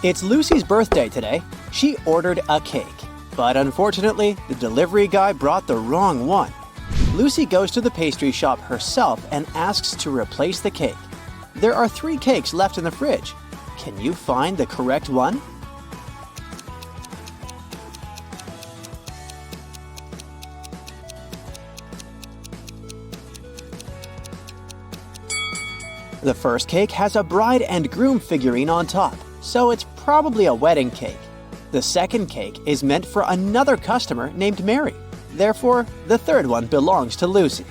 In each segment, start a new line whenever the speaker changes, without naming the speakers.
It's Lucy's birthday today. She ordered a cake, but unfortunately, the delivery guy brought the wrong one. Lucy goes to the pastry shop herself and asks to replace the cake. There are 3 cakes left in the fridge. Can you find the correct one? The first cake has a bride and groom figurine on top, so it's probably a wedding cake. The second cake is meant for another customer named Mary. Therefore, the third one belongs to Lucy.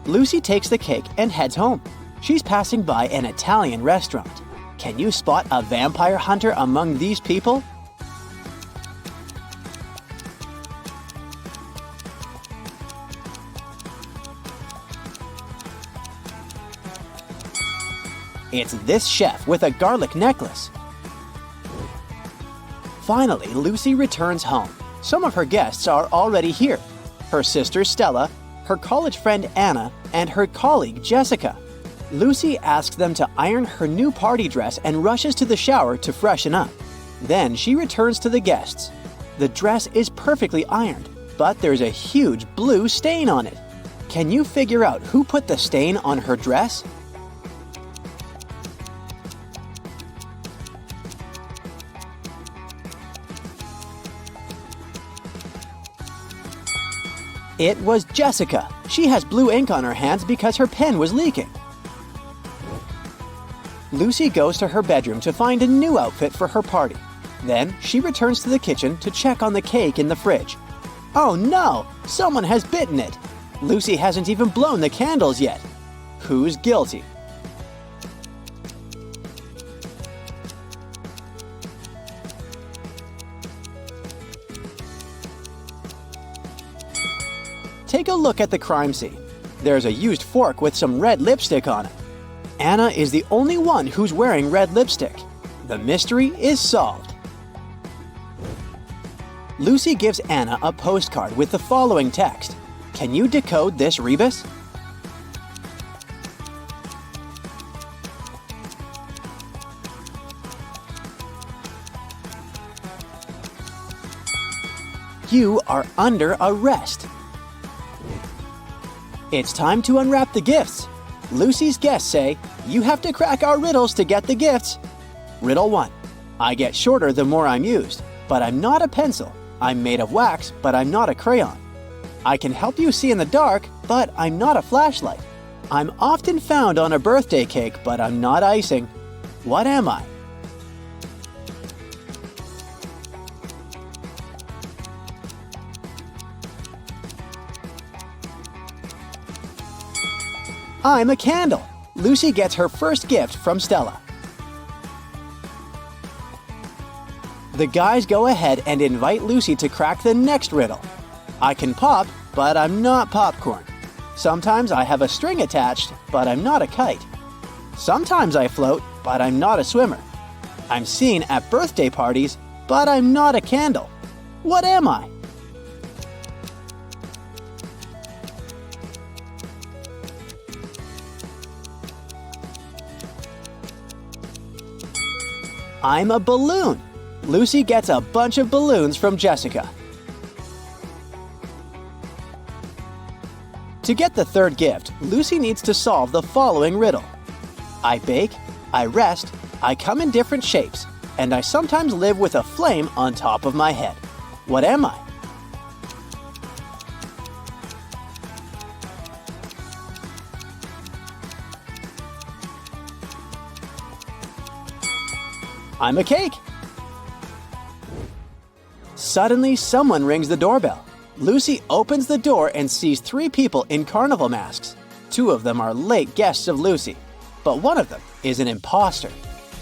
Lucy takes the cake and heads home. She's passing by an Italian restaurant. Can you spot a vampire hunter among these people? It's this chef with a garlic necklace. Finally, Lucy returns home. Some of her guests are already here. Her sister Stella, her college friend Anna, and her colleague Jessica. Lucy asks them to iron her new party dress and rushes to the shower to freshen up. Then she returns to the guests. The dress is perfectly ironed, but there's a huge blue stain on it. Can you figure out who put the stain on her dress? It was Jessica. She has blue ink on her hands because her pen was leaking. Lucy goes to her bedroom to find a new outfit for her party. Then she returns to the kitchen to check on the cake in the fridge. Oh no! Someone has bitten it! Lucy hasn't even blown the candles yet. Who's guilty? Take a look at the crime scene. There's a used fork with some red lipstick on it. Anna is the only one who's wearing red lipstick. The mystery is solved. Lucy gives Anna a postcard with the following text. Can you decode this rebus? You are under arrest. It's time to unwrap the gifts. Lucy's guests say, you have to crack our riddles to get the gifts. Riddle 1. I get shorter the more I'm used, but I'm not a pencil. I'm made of wax, but I'm not a crayon. I can help you see in the dark, but I'm not a flashlight. I'm often found on a birthday cake, but I'm not icing. What am I? I'm a candle. Lucy gets her first gift from Stella. The guys go ahead and invite Lucy to crack the next riddle. I can pop, but I'm not popcorn. Sometimes I have a string attached, but I'm not a kite. Sometimes I float, but I'm not a swimmer. I'm seen at birthday parties, but I'm not a candle. What am I? I'm a balloon. Lucy gets a bunch of balloons from Jessica. To get the third gift, Lucy needs to solve the following riddle. I bake, I rest, I come in different shapes, and I sometimes live with a flame on top of my head. What am I? I'm a cake. Suddenly, someone rings the doorbell. Lucy opens the door and sees 3 people in carnival masks. 2 of them are late guests of Lucy, but one of them is an impostor.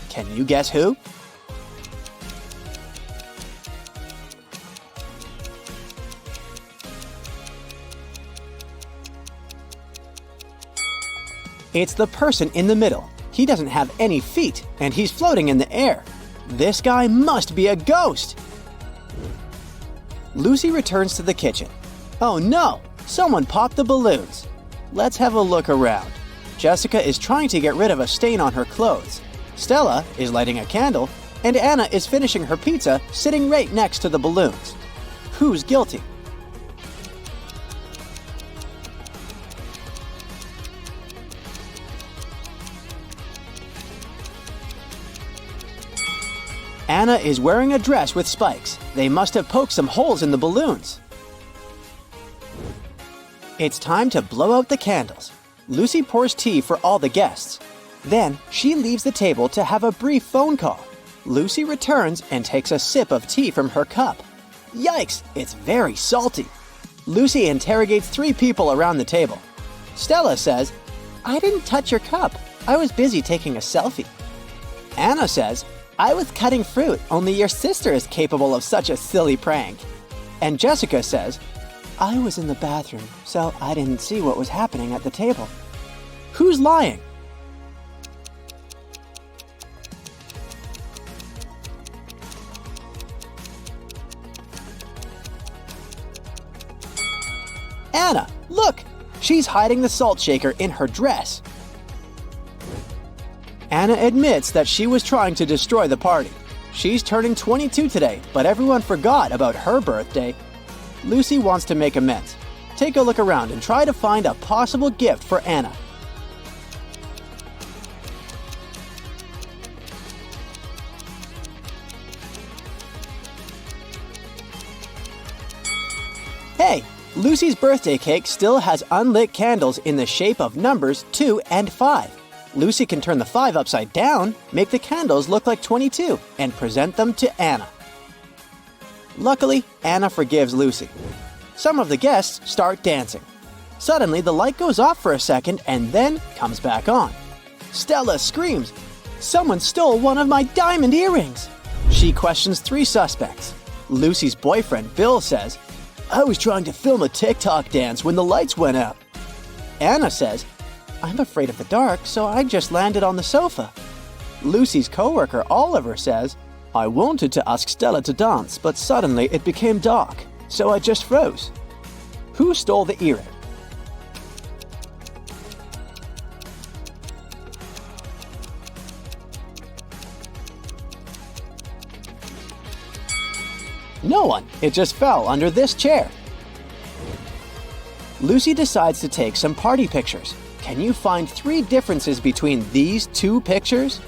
Can you guess who? It's the person in the middle. He doesn't have any feet, and he's floating in the air. This guy must be a ghost! Lucy returns to the kitchen. Oh no! Someone popped the balloons. Let's have a look around. Jessica is trying to get rid of a stain on her clothes. Stella is lighting a candle, and Anna is finishing her pizza sitting right next to the balloons. Who's guilty? Anna is wearing a dress with spikes. They must have poked some holes in the balloons. It's time to blow out the candles. Lucy pours tea for all the guests. Then she leaves the table to have a brief phone call. Lucy returns and takes a sip of tea from her cup. Yikes, it's very salty. Lucy interrogates 3 people around the table. Stella says, "I didn't touch your cup. I was busy taking a selfie." Anna says, "I was cutting fruit, only your sister is capable of such a silly prank." And Jessica says, "I was in the bathroom, so I didn't see what was happening at the table." Who's lying? Anna, look! She's hiding the salt shaker in her dress. Anna admits that she was trying to destroy the party. She's turning 22 today, but everyone forgot about her birthday. Lucy wants to make amends. Take a look around and try to find a possible gift for Anna. Hey, Lucy's birthday cake still has unlit candles in the shape of numbers 2 and 5. Lucy can turn the 5 upside down, make the candles look like 22, and present them to Anna. Luckily, Anna forgives Lucy. Some of the guests start dancing. Suddenly, the light goes off for a second and then comes back on. Stella screams, "Someone stole one of my diamond earrings!" She questions 3 suspects. Lucy's boyfriend, Bill, says, "I was trying to film a TikTok dance when the lights went out." Anna says, "I'm afraid of the dark, so I just landed on the sofa." Lucy's coworker, Oliver, says, "I wanted to ask Stella to dance, but suddenly it became dark, so I just froze." Who stole the earring? No one. It just fell under this chair. Lucy decides to take some party pictures. Can you find 3 differences between these 2 pictures?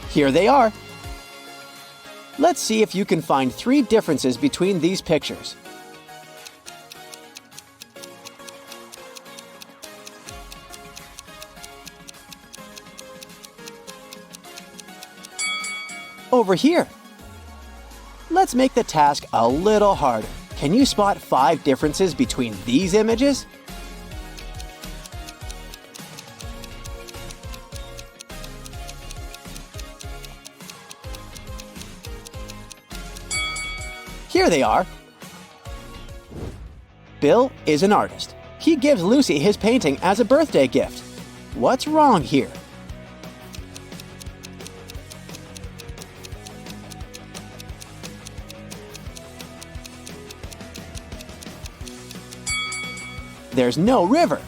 Here they are. Let's see if you can find 3 differences between these pictures. Over here. Let's make the task a little harder. Can you spot 5 differences between these images? Here they are. Bill is an artist. He gives Lucy his painting as a birthday gift. What's wrong here? There's no river.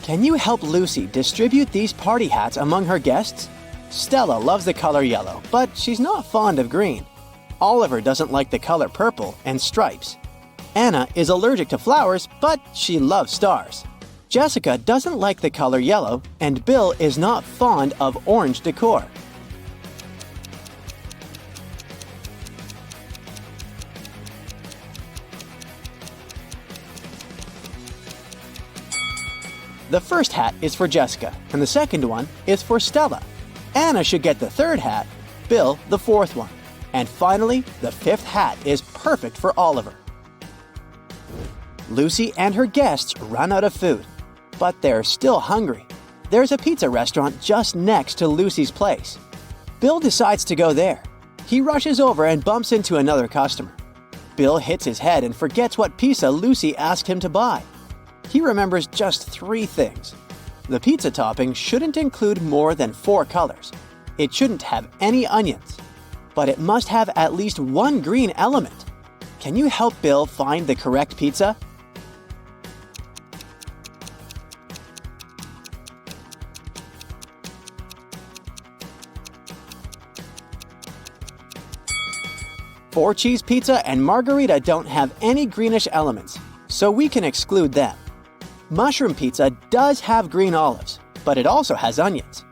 Can you help Lucy distribute these party hats among her guests? Stella loves the color yellow, but she's not fond of green. Oliver doesn't like the color purple and stripes. Anna is allergic to flowers, but she loves stars. Jessica doesn't like the color yellow, and Bill is not fond of orange decor. The first hat is for Jessica, and the second one is for Stella. Anna should get the 3rd hat, Bill the 4th one. And finally, the 5th hat is perfect for Oliver. Lucy and her guests run out of food, but they're still hungry. There's a pizza restaurant just next to Lucy's place. Bill decides to go there. He rushes over and bumps into another customer. Bill hits his head and forgets what pizza Lucy asked him to buy. He remembers just 3 things. The pizza topping shouldn't include more than 4 colors. It shouldn't have any onions. but it must have at least one green element. Can you help Bill find the correct pizza? Four-cheese pizza and margarita don't have any greenish elements, so we can exclude them. Mushroom pizza does have green olives, but it also has onions,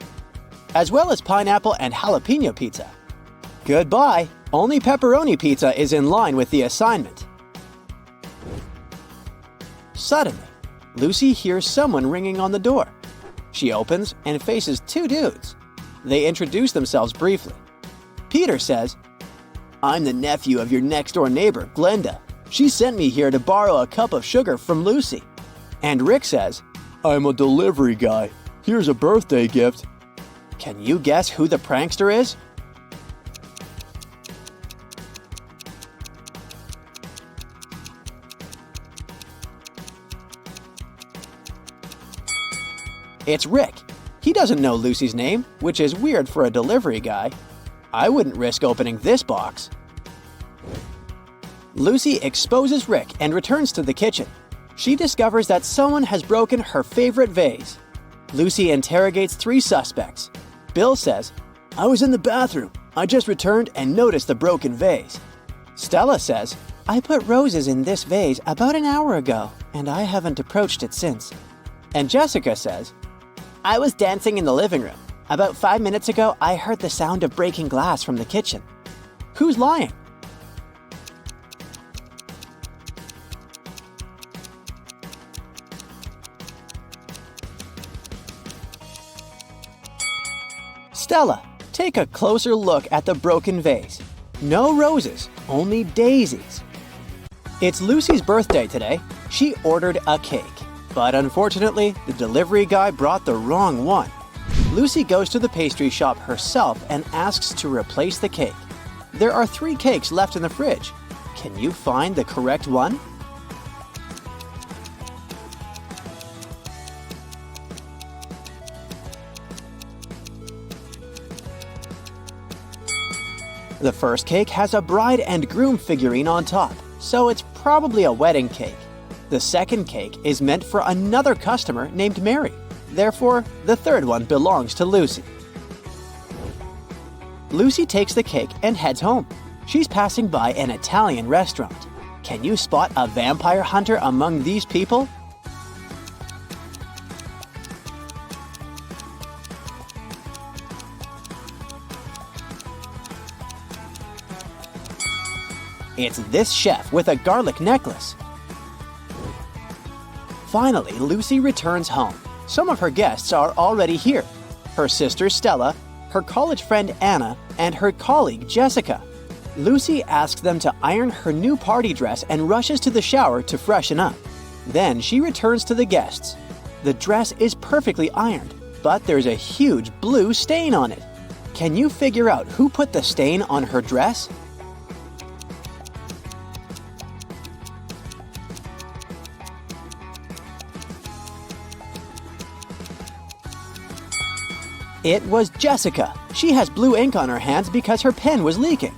as well as pineapple and jalapeno pizza. Goodbye! Only pepperoni pizza is in line with the assignment. Suddenly, Lucy hears someone ringing on the door. She opens and faces two dudes. They introduce themselves briefly. Peter says, "I'm the nephew of your next-door neighbor, Glenda. She sent me here to borrow a cup of sugar from Lucy." And Rick says, "I'm a delivery guy. Here's a birthday gift." Can you guess who the prankster is? It's Rick. He doesn't know Lucy's name, which is weird for a delivery guy. I wouldn't risk opening this box. Lucy exposes Rick and returns to the kitchen. She discovers that someone has broken her favorite vase. Lucy interrogates three suspects. Bill says, "I was in the bathroom. I just returned and noticed the broken vase." Stella says, "I put roses in this vase about an hour ago, and I haven't approached it since." And Jessica says, "I was dancing in the living room. About 5 minutes ago, I heard the sound of breaking glass from the kitchen." Who's lying? Stella, take a closer look at the broken vase. No roses, only daisies. It's Lucy's birthday today. She ordered a cake, but unfortunately, the delivery guy brought the wrong one. Lucy goes to the pastry shop herself and asks to replace the cake. There are 3 cakes left in the fridge. Can you find the correct one? The first cake has a bride and groom figurine on top, so it's probably a wedding cake. The second cake is meant for another customer named Mary. Therefore, the third one belongs to Lucy. Lucy takes the cake and heads home. She's passing by an Italian restaurant. Can you spot a vampire hunter among these people? It's this chef with a garlic necklace. Finally, Lucy returns home. Some of her guests are already here. Her sister Stella, her college friend Anna, and her colleague Jessica. Lucy asks them to iron her new party dress and rushes to the shower to freshen up. Then she returns to the guests. The dress is perfectly ironed, but there's a huge blue stain on it. Can you figure out who put the stain on her dress? It was Jessica. She has blue ink on her hands because her pen was leaking.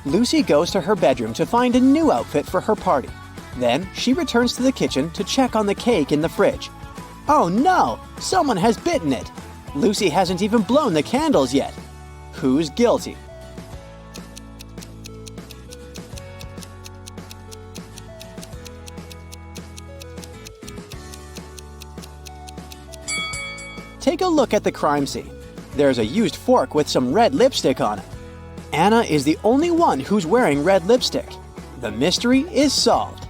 Lucy goes to her bedroom to find a new outfit for her party. Then she returns to the kitchen to check on the cake in the fridge. Oh no! Someone has bitten it! Lucy hasn't even blown the candles yet. Who's guilty? Take a look at the crime scene. There's a used fork with some red lipstick on it. Anna is the only one who's wearing red lipstick. The mystery is solved.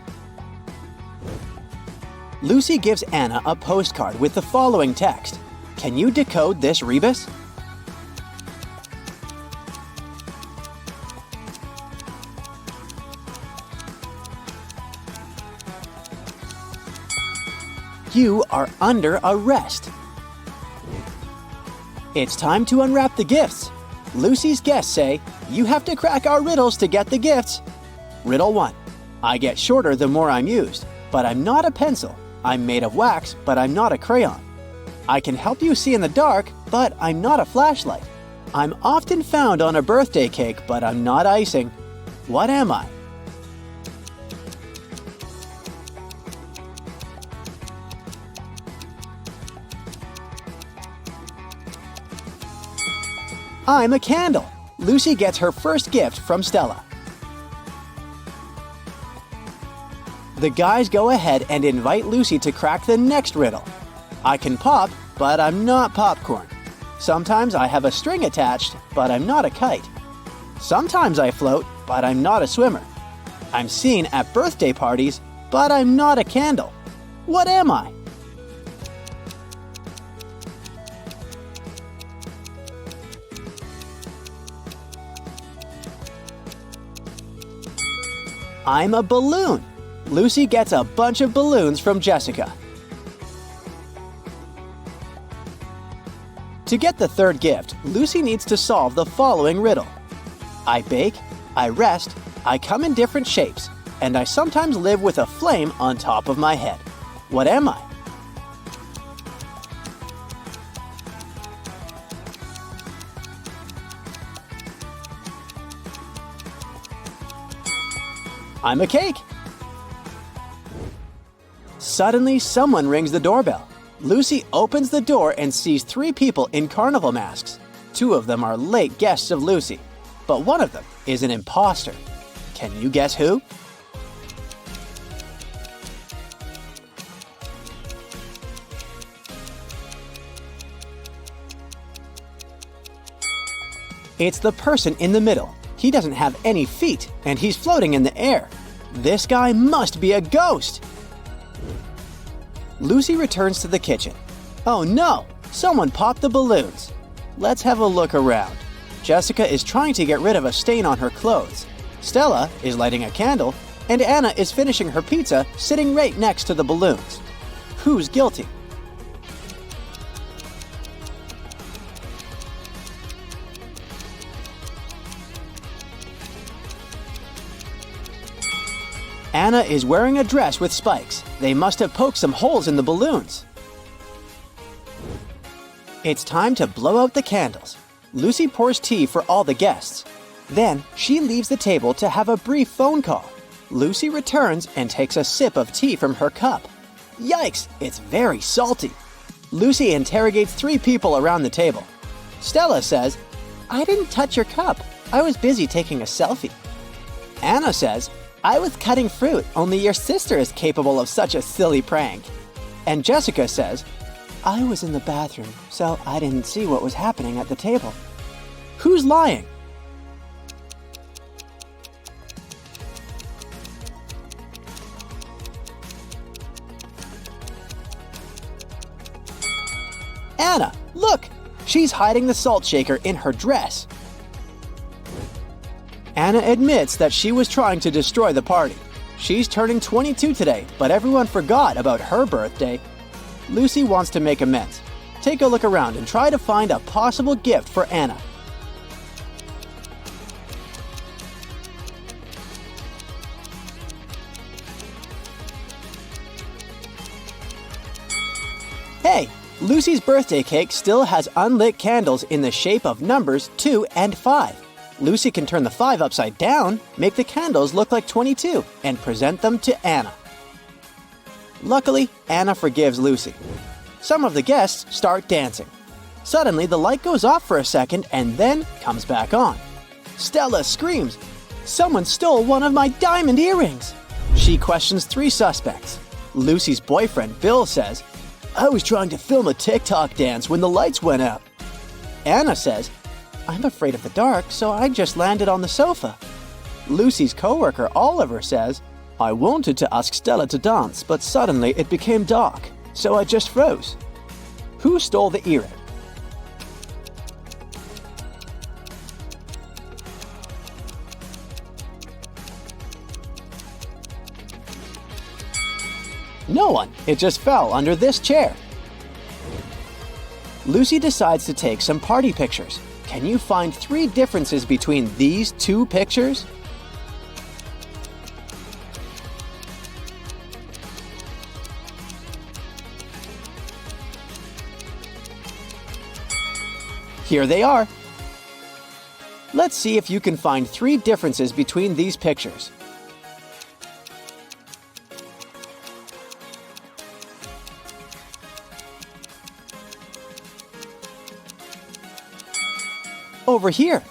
Lucy gives Anna a postcard with the following text. Can you decode this rebus? You are under arrest. It's time to unwrap the gifts. Lucy's guests say, you have to crack our riddles to get the gifts. Riddle 1. I get shorter the more I'm used, but I'm not a pencil. I'm made of wax, but I'm not a crayon. I can help you see in the dark, but I'm not a flashlight. I'm often found on a birthday cake, but I'm not icing. What am I? I'm a candle. Lucy gets her first gift from Stella. The guys go ahead and invite Lucy to crack the next riddle. I can pop, but I'm not popcorn. Sometimes I have a string attached, but I'm not a kite. Sometimes I float, but I'm not a swimmer. I'm seen at birthday parties, but I'm not a candle. What am I? I'm a balloon. Lucy gets a bunch of balloons from Jessica. To get the third gift, Lucy needs to solve the following riddle. I bake, I rest, I come in different shapes, and I sometimes live with a flame on top of my head. What am I? I'm a cake. Suddenly, someone rings the doorbell. Lucy opens the door and sees 3 people in carnival masks. 2 of them are late guests of Lucy, but one of them is an impostor. Can you guess who? It's the person in the middle. He doesn't have any feet, and he's floating in the air. This guy must be a ghost! Lucy returns to the kitchen. Oh no! Someone popped the balloons. Let's have a look around. Jessica is trying to get rid of a stain on her clothes. Stella is lighting a candle, and Anna is finishing her pizza sitting right next to the balloons. Who's guilty? Anna is wearing a dress with spikes. They must have poked some holes in the balloons. It's time to blow out the candles. Lucy pours tea for all the guests. Then she leaves the table to have a brief phone call. Lucy returns and takes a sip of tea from her cup. Yikes, it's very salty. Lucy interrogates 3 people around the table. Stella says, I didn't touch your cup. I was busy taking a selfie. Anna says, I was cutting fruit, only your sister is capable of such a silly prank. And Jessica says, I was in the bathroom, so I didn't see what was happening at the table. Who's lying? Anna, look! She's hiding the salt shaker in her dress. Anna admits that she was trying to destroy the party. She's turning 22 today, but everyone forgot about her birthday. Lucy wants to make amends. Take a look around and try to find a possible gift for Anna. Hey, Lucy's birthday cake still has unlit candles in the shape of numbers 2 and 5. Lucy can turn the 5 upside down, make the candles look like 22, and present them to Anna. Luckily, Anna forgives Lucy. Some of the guests start dancing. Suddenly, the light goes off for a second and then comes back on. Stella screams, "Someone stole one of my diamond earrings!" She questions 3 suspects. Lucy's boyfriend, Bill, says, "I was trying to film a TikTok dance when the lights went out." Anna says, "I'm afraid of the dark, so I just landed on the sofa." Lucy's coworker, Oliver, says, "I wanted to ask Stella to dance, but suddenly it became dark, so I just froze." Who stole the earring? No one. It just fell under this chair. Lucy decides to take some party pictures. Can you find 3 differences between these 2 pictures? Here they are. Let's see if you can find 3 differences between these pictures. Over here.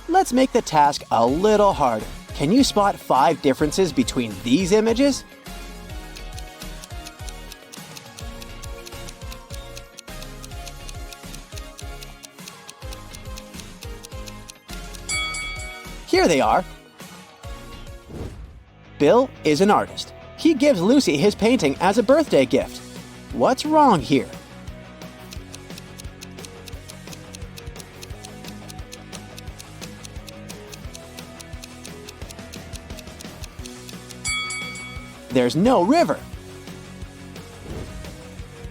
Let's make the task a little harder. Can you spot 5 differences between these images? Here they are. Bill is an artist. He gives Lucy his painting as a birthday gift. What's wrong here? There's no river.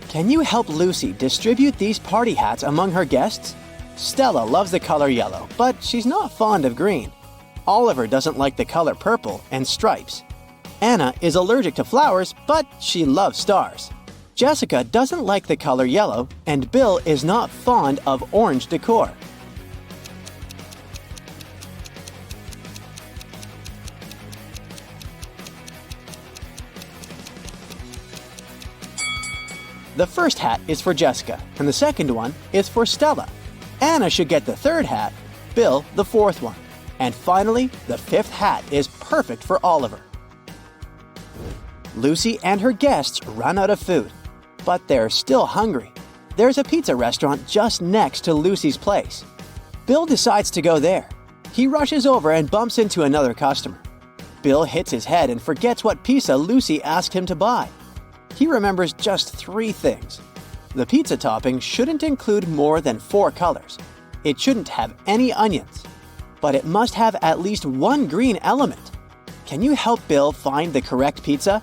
Can you help Lucy distribute these party hats among her guests? Stella loves the color yellow, but she's not fond of green. Oliver doesn't like the color purple and stripes. Anna is allergic to flowers, but she loves stars. Jessica doesn't like the color yellow, and Bill is not fond of orange decor. The first hat is for Jessica, and the second one is for Stella. Anna should get the third hat, Bill the fourth one. And finally, the 5th hat is perfect for Oliver. Lucy and her guests run out of food, but they're still hungry. There's a pizza restaurant just next to Lucy's place. Bill decides to go there. He rushes over and bumps into another customer. Bill hits his head and forgets what pizza Lucy asked him to buy. He remembers just 3 things. The pizza topping shouldn't include more than 4 colors. It shouldn't have any onions. But it must have at least 1 green element. Can you help Bill find the correct pizza?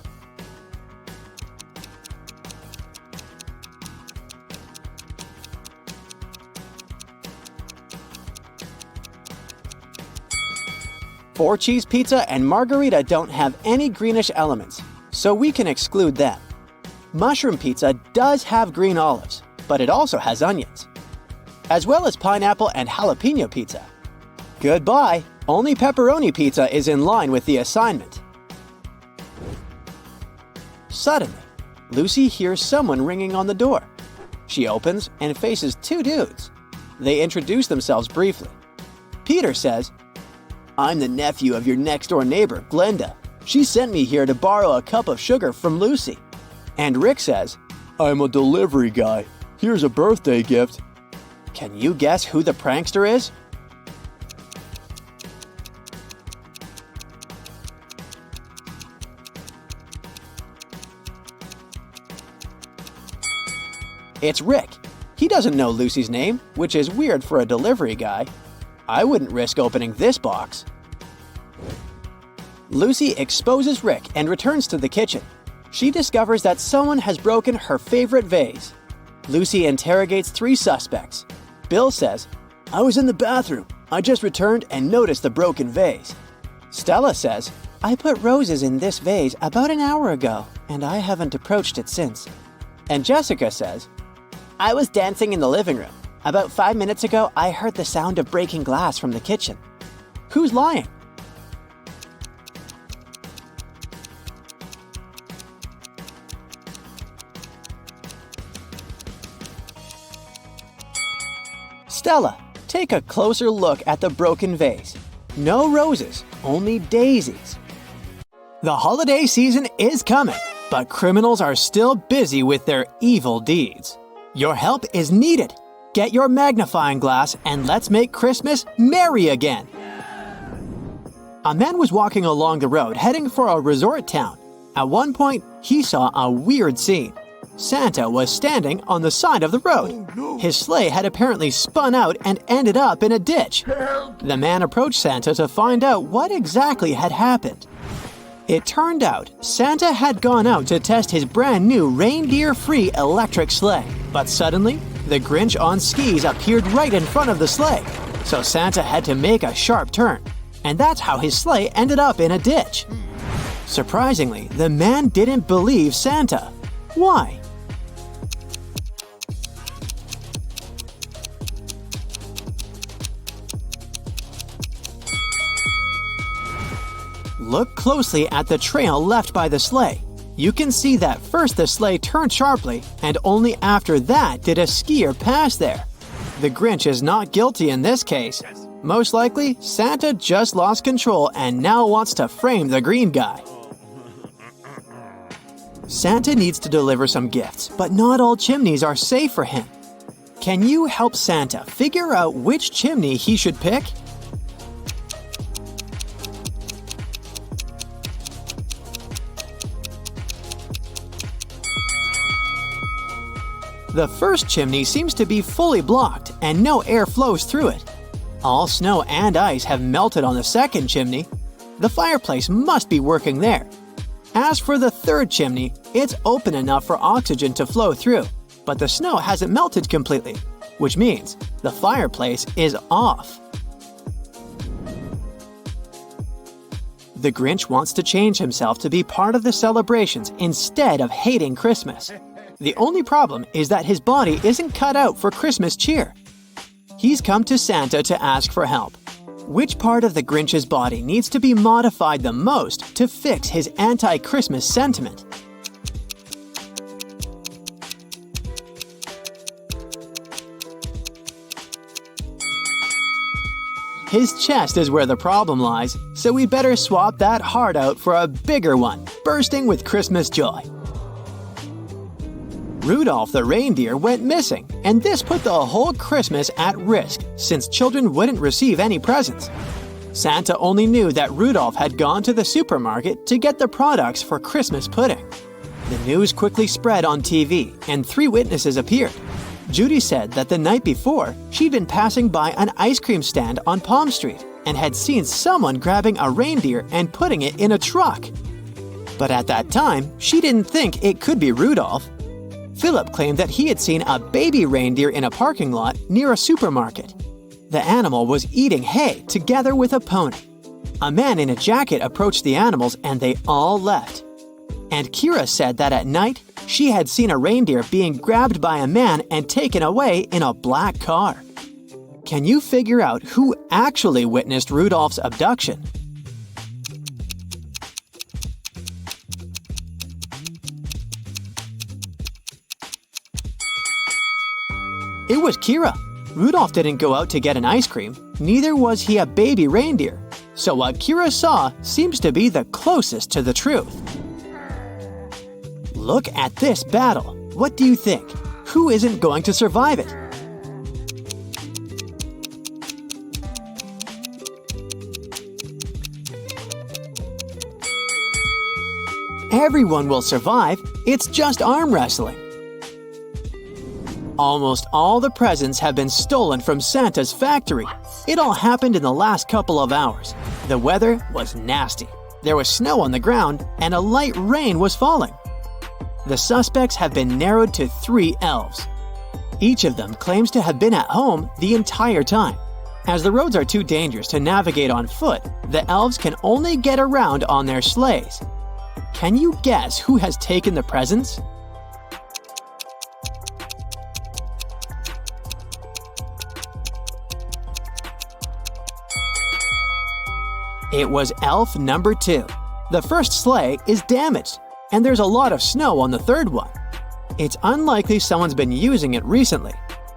Four-cheese pizza and margarita don't have any greenish elements, so we can exclude them. Mushroom pizza does have green olives, but it also has onions, as well as pineapple and jalapeno pizza. Goodbye! Only pepperoni pizza is in line with the assignment. Suddenly, Lucy hears someone ringing on the door. She opens and faces 2 dudes. They introduce themselves briefly. Peter says, "I'm the nephew of your next-door neighbor, Glenda. She sent me here to borrow a cup of sugar from Lucy." And Rick says, "I'm a delivery guy. Here's a birthday gift." Can you guess who the prankster is? It's Rick. He doesn't know Lucy's name, which is weird for a delivery guy. I wouldn't risk opening this box. Lucy exposes Rick and returns to the kitchen. She discovers that someone has broken her favorite vase. Lucy interrogates 3 suspects. Bill says, "I was in the bathroom. I just returned and noticed the broken vase." Stella says, "I put roses in this vase about an hour ago, and I haven't approached it since." And Jessica says, "I was dancing in the living room. About 5 minutes ago, I heard the sound of breaking glass from the kitchen." Who's lying? Stella, take a closer look at the broken vase. No roses, only daisies. The holiday season is coming, but criminals are still busy with their evil deeds. Your help is needed. Get your magnifying glass and let's make Christmas merry again. A man was walking along the road heading for a resort town. At one point, he saw a weird scene. Santa was standing on the side of the road. His sleigh had apparently spun out and ended up in a ditch. The man approached Santa to find out what exactly had happened. It turned out Santa had gone out to test his brand new reindeer-free electric sleigh. But suddenly, the Grinch on skis appeared right in front of the sleigh. So Santa had to make a sharp turn. And that's how his sleigh ended up in a ditch. Surprisingly, the man didn't believe Santa. Why? Look closely at the trail left by the sleigh. You can see that first the sleigh turned sharply, and only after that did a skier pass there. The Grinch is not guilty in this case. Most likely, Santa just lost control and now wants to frame the green guy. Santa needs to deliver some gifts, but not all chimneys are safe for him. Can you help Santa figure out which chimney he should pick? The first chimney seems to be fully blocked and no air flows through it. All snow and ice have melted on the second chimney. The fireplace must be working there. As for the third chimney, it's open enough for oxygen to flow through, but the snow hasn't melted completely, which means the fireplace is off. The Grinch wants to change himself to be part of the celebrations instead of hating Christmas. The only problem is that his body isn't cut out for Christmas cheer. He's come to Santa to ask for help. Which part of the Grinch's body needs to be modified the most to fix his anti-Christmas sentiment? His chest is where the problem lies, so we better swap that heart out for a bigger one, bursting with Christmas joy. Rudolph the reindeer went missing, and this put the whole Christmas at risk since children wouldn't receive any presents. Santa only knew that Rudolph had gone to the supermarket to get the products for Christmas pudding. The news quickly spread on TV, and 3 witnesses appeared. Judy said that the night before, she'd been passing by an ice cream stand on Palm Street and had seen someone grabbing a reindeer and putting it in a truck. But at that time, she didn't think it could be Rudolph. Philip claimed that he had seen a baby reindeer in a parking lot near a supermarket. The animal was eating hay together with a pony. A man in a jacket approached the animals and they all left. And Kira said that at night, she had seen a reindeer being grabbed by a man and taken away in a black car. Can you figure out who actually witnessed Rudolph's abduction? It was Kira. Rudolph didn't go out to get an ice cream, neither was he a baby reindeer. So what Kira saw seems to be the closest to the truth. Look at this battle. What do you think? Who isn't going to survive it? Everyone will survive. It's just arm wrestling. Almost all the presents have been stolen from Santa's factory. It all happened in the last couple of hours. The weather was nasty. There was snow on the ground and a light rain was falling. The suspects have been narrowed to 3 elves. Each of them claims to have been at home the entire time. As the roads are too dangerous to navigate on foot, the elves can only get around on their sleighs. Can you guess who has taken the presents? It was elf number 2. The first sleigh is damaged, and there's a lot of snow on the third one. It's unlikely someone's been using it recently.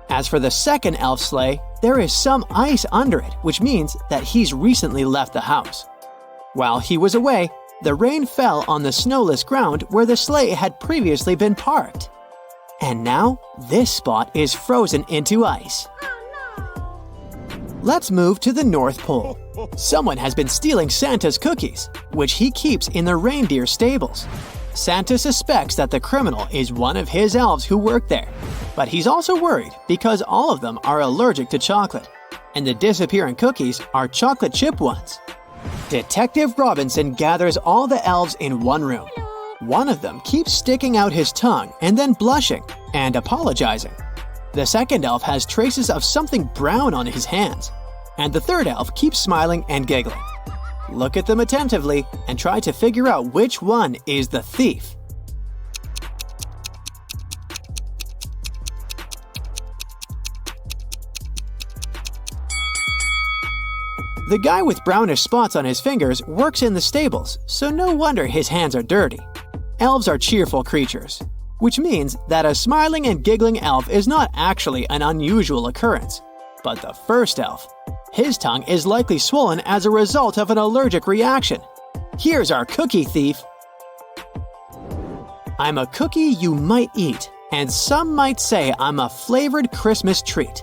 As for the second elf sleigh, there is some ice under it, which means that he's recently left the house. While he was away, the rain fell on the snowless ground where the sleigh had previously been parked. And now, this spot is frozen into ice. Let's move to the North Pole. Someone has been stealing Santa's cookies, which he keeps in the reindeer stables. Santa suspects that the criminal is one of his elves who work there, but he's also worried because all of them are allergic to chocolate, and the disappearing cookies are chocolate chip ones. Detective Robinson gathers all the elves in one room. One of them keeps sticking out his tongue and then blushing and apologizing. The second elf has traces of something brown on his hands, and the third elf keeps smiling and giggling. Look at them attentively and try to figure out which one is the thief. The guy with brownish spots on his fingers works in the stables, so no wonder his hands are dirty. Elves are cheerful creatures, which means that a smiling and giggling elf is not actually an unusual occurrence. But the first elf, his tongue is likely swollen as a result of an allergic reaction. Here's our cookie thief. I'm a cookie you might eat, and some might say I'm a flavored Christmas treat.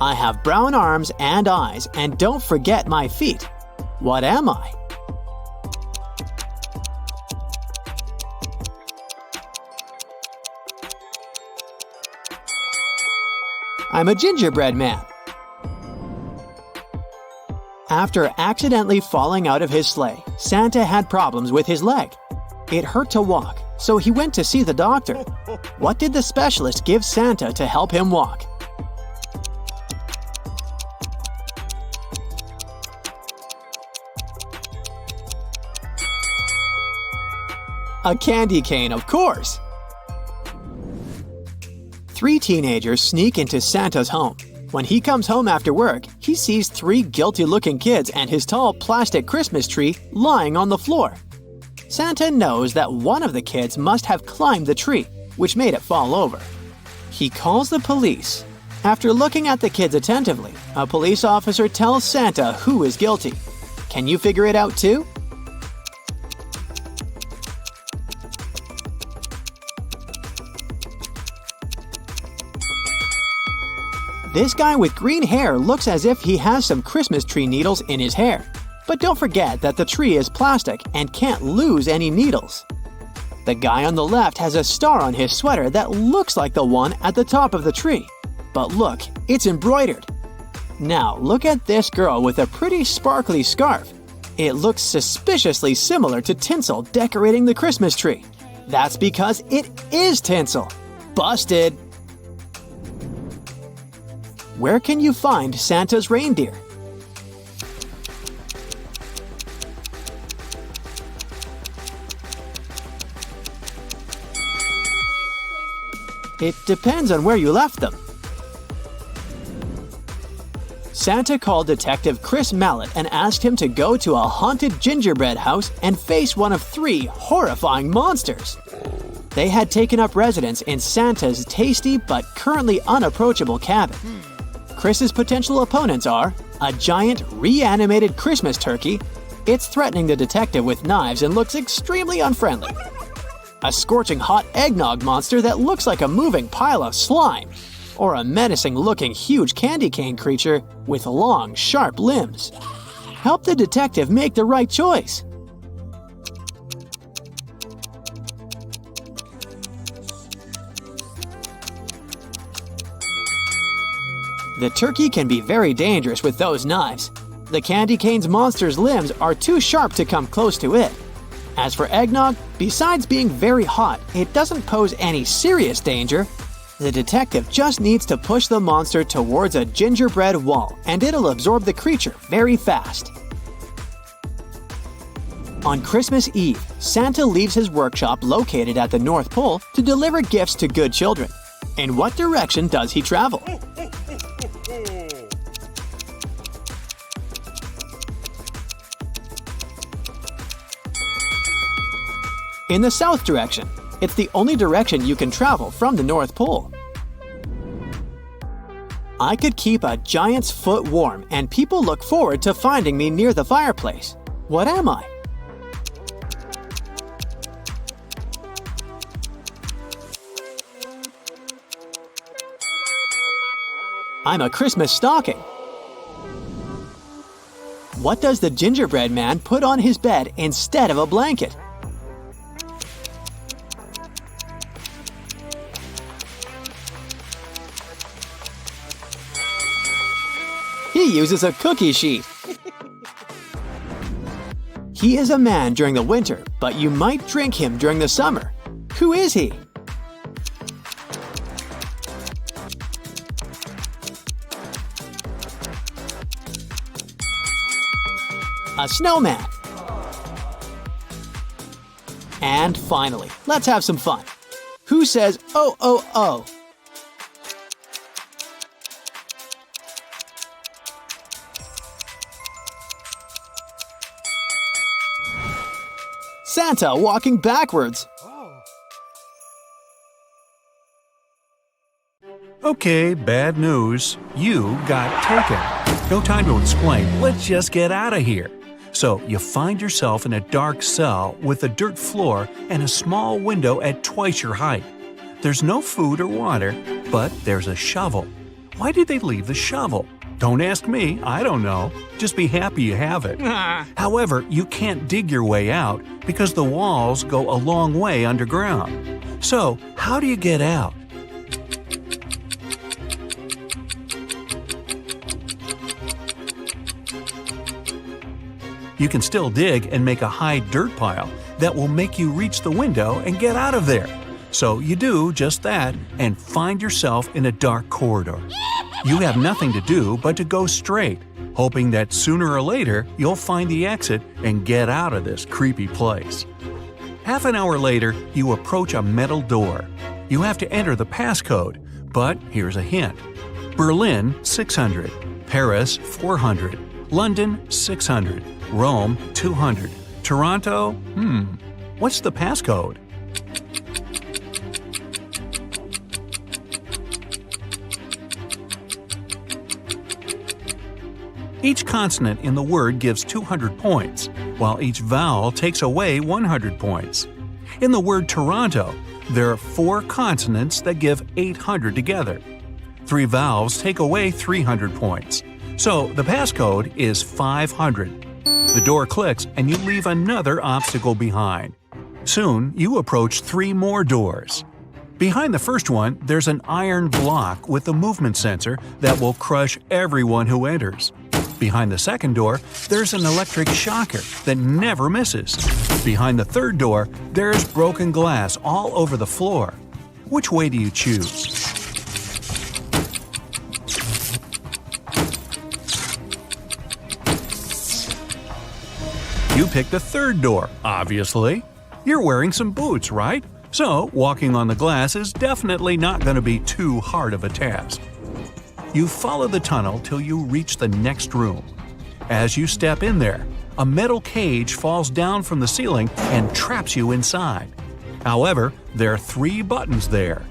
I have brown arms and eyes, and don't forget my feet. What am I? I'm a gingerbread man. After accidentally falling out of his sleigh, Santa had problems with his leg. It hurt to walk, so he went to see the doctor. What did the specialist give Santa to help him walk? A candy cane, of course! 3 teenagers sneak into Santa's home. When he comes home after work, he sees 3 guilty-looking kids and his tall plastic Christmas tree lying on the floor. Santa knows that one of the kids must have climbed the tree, which made it fall over. He calls the police. After looking at the kids attentively, a police officer tells Santa who is guilty. Can you figure it out too? This guy with green hair looks as if he has some Christmas tree needles in his hair. But don't forget that the tree is plastic and can't lose any needles. The guy on the left has a star on his sweater that looks like the one at the top of the tree. But look, it's embroidered. Now look at this girl with a pretty sparkly scarf. It looks suspiciously similar to tinsel decorating the Christmas tree. That's because it is tinsel. Busted! Where can you find Santa's reindeer? It depends on where you left them. Santa called Detective Chris Mallet and asked him to go to a haunted gingerbread house and face one of 3 horrifying monsters. They had taken up residence in Santa's tasty but currently unapproachable cabin. Chris's potential opponents are a giant reanimated Christmas turkey. It's threatening the detective with knives and looks extremely unfriendly. A scorching hot eggnog monster that looks like a moving pile of slime. Or a menacing-looking huge candy cane creature with long, sharp limbs. Help the detective make the right choice. The turkey can be very dangerous with those knives. The candy cane's monster's limbs are too sharp to come close to it. As for eggnog, besides being very hot, it doesn't pose any serious danger. The detective just needs to push the monster towards a gingerbread wall, and it'll absorb the creature very fast. On Christmas Eve, Santa leaves his workshop located at the North Pole to deliver gifts to good children. In what direction does he travel? In the south direction. It's the only direction you can travel from the North Pole. I could keep a giant's foot warm, and people look forward to finding me near the fireplace. What am I? I'm a Christmas stocking. What does the gingerbread man put on his bed instead of a blanket? He uses a cookie sheet. He is a man during the winter, but you might drink him during the summer. Who is he? A snowman. And finally, let's have some fun. Who says, "Oh, oh, oh"? Santa walking backwards.
Okay, bad news. You got taken. No time to explain. Let's just get out of here. So you find yourself in a dark cell with a dirt floor and a small window at twice your height. There's no food or water, but there's a shovel. Why did they leave the shovel? Don't ask me, I don't know. Just be happy you have it. However, you can't dig your way out because the walls go a long way underground. So, how do you get out? You can still dig and make a high dirt pile that will make you reach the window and get out of there. So you do just that and find yourself in a dark corridor. You have nothing to do but to go straight, hoping that sooner or later you'll find the exit and get out of this creepy place. Half an hour later, you approach a metal door. You have to enter the passcode, but here's a hint. Berlin, 600. Paris, 400. London, 600. Rome, 200. Toronto, what's the passcode? Each consonant in the word gives 200 points, while each vowel takes away 100 points. In the word Toronto, there are 4 consonants that give 800 together. 3 vowels take away 300 points. So the passcode is 500. The door clicks and you leave another obstacle behind. Soon, you approach 3 more doors. Behind the first one, there's an iron block with a movement sensor that will crush everyone who enters. Behind the second door, there's an electric shocker that never misses. Behind the third door, there's broken glass all over the floor. Which way do you choose? You pick the third door, obviously. You're wearing some boots, right? So, walking on the glass is definitely not going to be too hard of a task. You follow the tunnel till you reach the next room. As you step in there, a metal cage falls down from the ceiling and traps you inside. However, there are 3 buttons there.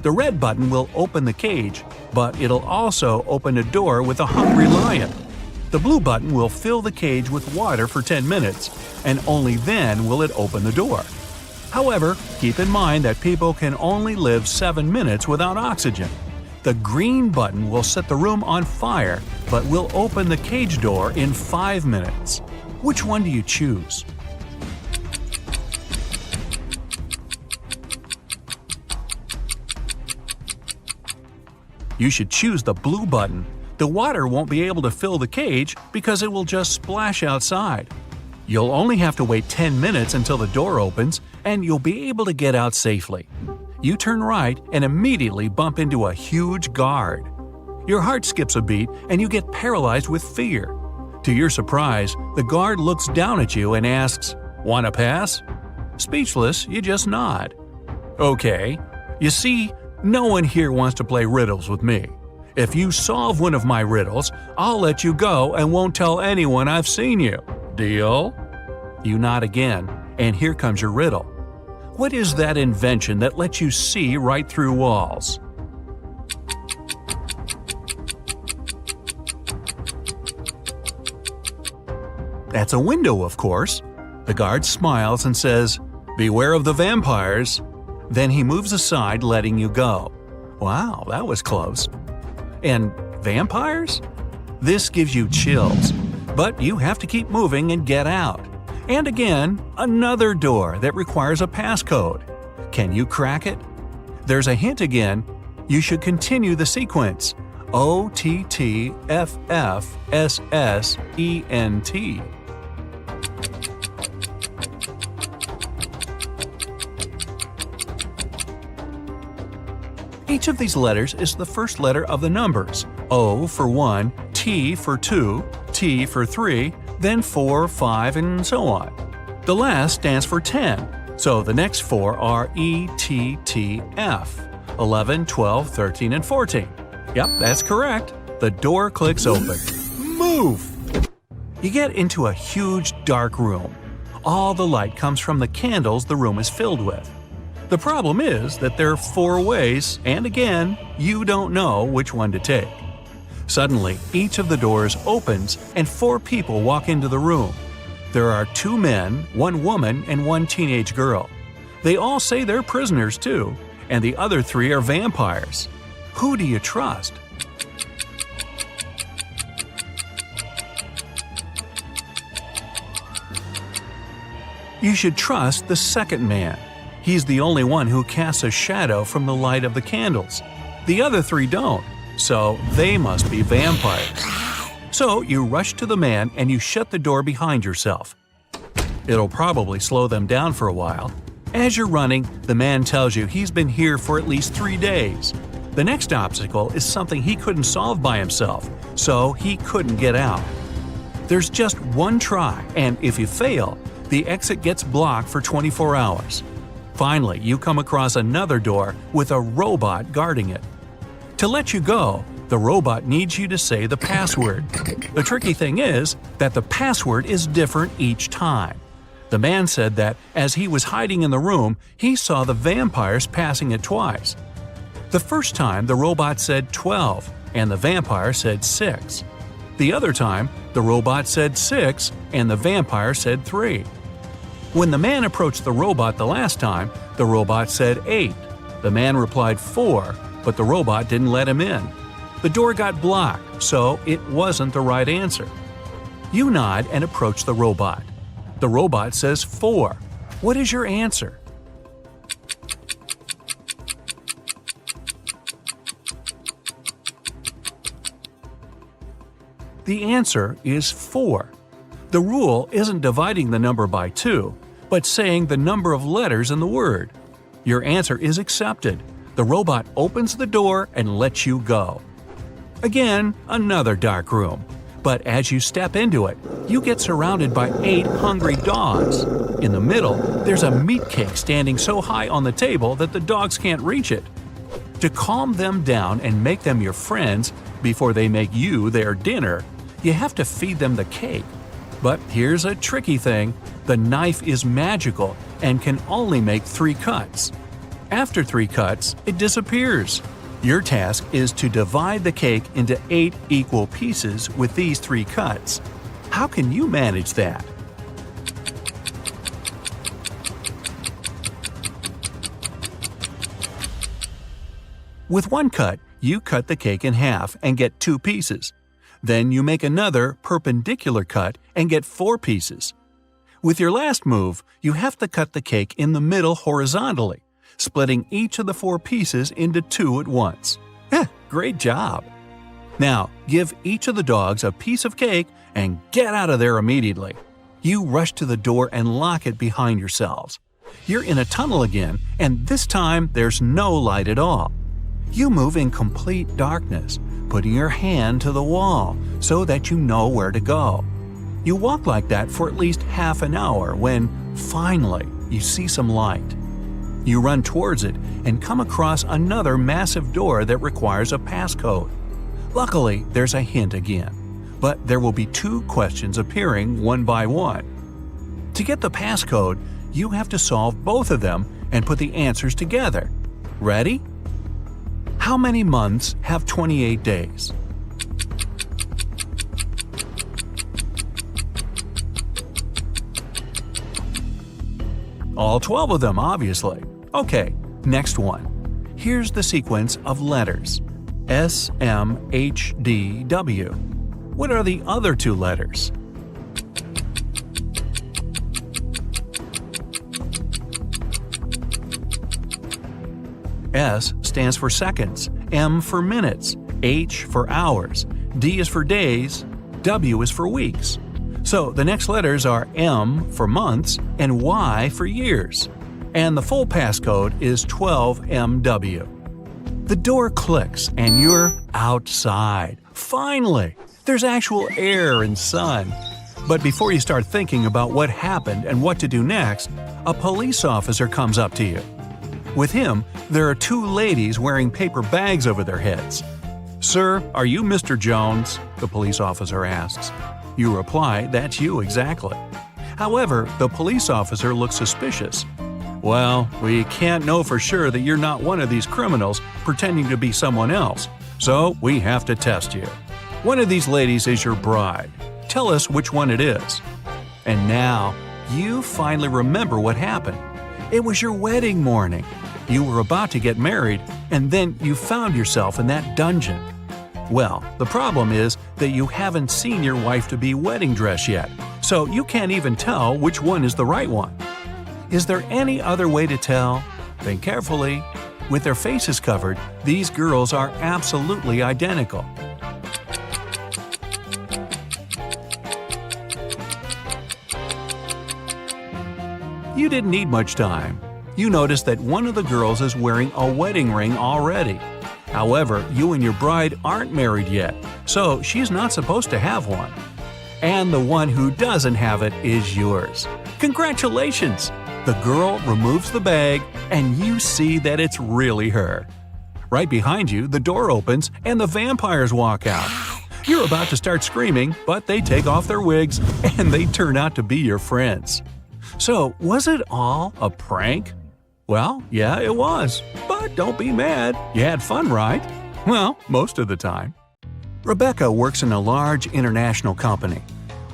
The red button will open the cage, but it'll also open a door with a hungry lion. The blue button will fill the cage with water for 10 minutes, and only then will it open the door. However, keep in mind that people can only live 7 minutes without oxygen. The green button will set the room on fire, but will open the cage door in 5 minutes. Which one do you choose? You should choose the blue button. The water won't be able to fill the cage because it will just splash outside. You'll only have to wait 10 minutes until the door opens, and you'll be able to get out safely. You turn right and immediately bump into a huge guard. Your heart skips a beat and you get paralyzed with fear. To your surprise, the guard looks down at you and asks, "Want a pass?" Speechless, you just nod. Okay. You see, no one here wants to play riddles with me. If you solve one of my riddles, I'll let you go and won't tell anyone I've seen you. Deal? You nod again, and here comes your riddle. What is that invention that lets you see right through walls? That's a window, of course. The guard smiles and says, "Beware of the vampires." Then he moves aside, letting you go. Wow, that was close. And vampires? This gives you chills, but you have to keep moving and get out. And again, another door that requires a passcode. Can you crack it? There's a hint again. You should continue the sequence. OTTFFSSENT. Each of these letters is the first letter of the numbers. O for 1, T for 2, T for 3, then 4, 5, and so on. The last stands for 10, so the next 4 are E, T, T, F, 11, 12, 13, and 14. Yep, that's correct. The door clicks open. Move! You get into a huge dark room. All the light comes from the candles the room is filled with. The problem is that there are 4 ways, and again, you don't know which one to take. Suddenly, each of the doors opens and 4 people walk into the room. There are 2 men, 1 woman, and 1 teenage girl. They all say they're prisoners too, and the other 3 are vampires. Who do you trust? You should trust the second man. He's the only one who casts a shadow from the light of the candles. The other 3 don't, so they must be vampires. So you rush to the man and you shut the door behind yourself. It'll probably slow them down for a while. As you're running, the man tells you he's been here for at least 3 days. The next obstacle is something he couldn't solve by himself, so he couldn't get out. There's just one try, and if you fail, the exit gets blocked for 24 hours. Finally, you come across another door with a robot guarding it. To let you go, the robot needs you to say the password. The tricky thing is that the password is different each time. The man said that as he was hiding in the room, he saw the vampires passing it twice. The first time, the robot said 12, and the vampire said 6. The other time, the robot said 6, and the vampire said 3. When the man approached the robot the last time, the robot said 8. The man replied 4, but the robot didn't let him in. The door got blocked, so it wasn't the right answer. You nod and approach the robot. The robot says 4. What is your answer? The answer is 4. The rule isn't dividing the number by 2, but saying the number of letters in the word. Your answer is accepted. The robot opens the door and lets you go. Again, another dark room. But as you step into it, you get surrounded by 8 hungry dogs. In the middle, there's a meat cake standing so high on the table that the dogs can't reach it. To calm them down and make them your friends before they make you their dinner, you have to feed them the cake. But here's a tricky thing. The knife is magical and can only make 3 cuts. After 3 cuts, it disappears. Your task is to divide the cake into 8 equal pieces with these 3 cuts. How can you manage that? With 1 cut, you cut the cake in half and get 2 pieces. Then you make another perpendicular cut and get 4 pieces. With your last move, you have to cut the cake in the middle horizontally, splitting each of the 4 pieces into 2 at once. Great job! Now, give each of the dogs a piece of cake and get out of there immediately. You rush to the door and lock it behind yourselves. You're in a tunnel again, and this time there's no light at all. You move in complete darkness, putting your hand to the wall so that you know where to go. You walk like that for at least half an hour when, finally, you see some light. You run towards it and come across another massive door that requires a passcode. Luckily, there's a hint again, but there will be 2 questions appearing one by one. To get the passcode, you have to solve both of them and put the answers together. Ready? How many months have 28 days? All 12 of them, obviously. Okay, next one. Here's the sequence of letters. S, M, H, D, W. What are the other 2 letters? S stands for seconds, M for minutes, H for hours, D is for days, W is for weeks. So the next letters are M for months and Y for years. And the full passcode is 12MW. The door clicks and you're outside. Finally! There's actual air and sun. But before you start thinking about what happened and what to do next, a police officer comes up to you. With him, there are 2 ladies wearing paper bags over their heads. "Sir, are you Mr. Jones?" the police officer asks. You reply, "That's you exactly." However, the police officer looks suspicious. Well, we can't know for sure that you're not one of these criminals pretending to be someone else, so we have to test you. One of these ladies is your bride. Tell us which one it is. And now, you finally remember what happened. It was your wedding morning. You were about to get married, and then you found yourself in that dungeon. Well, the problem is that you haven't seen your wife-to-be wedding dress yet, so you can't even tell which one is the right one. Is there any other way to tell? Think carefully. With their faces covered, these girls are absolutely identical. You didn't need much time. You noticed that one of the girls is wearing a wedding ring already. However, you and your bride aren't married yet, so she's not supposed to have one. And the one who doesn't have it is yours. Congratulations! The girl removes the bag, and you see that it's really her. Right behind you, the door opens and the vampires walk out. You're about to start screaming, but they take off their wigs and they turn out to be your friends. So, was it all a prank? Well, yeah, it was. But don't be mad. You had fun, right? Well, most of the time. Rebecca works in a large international company.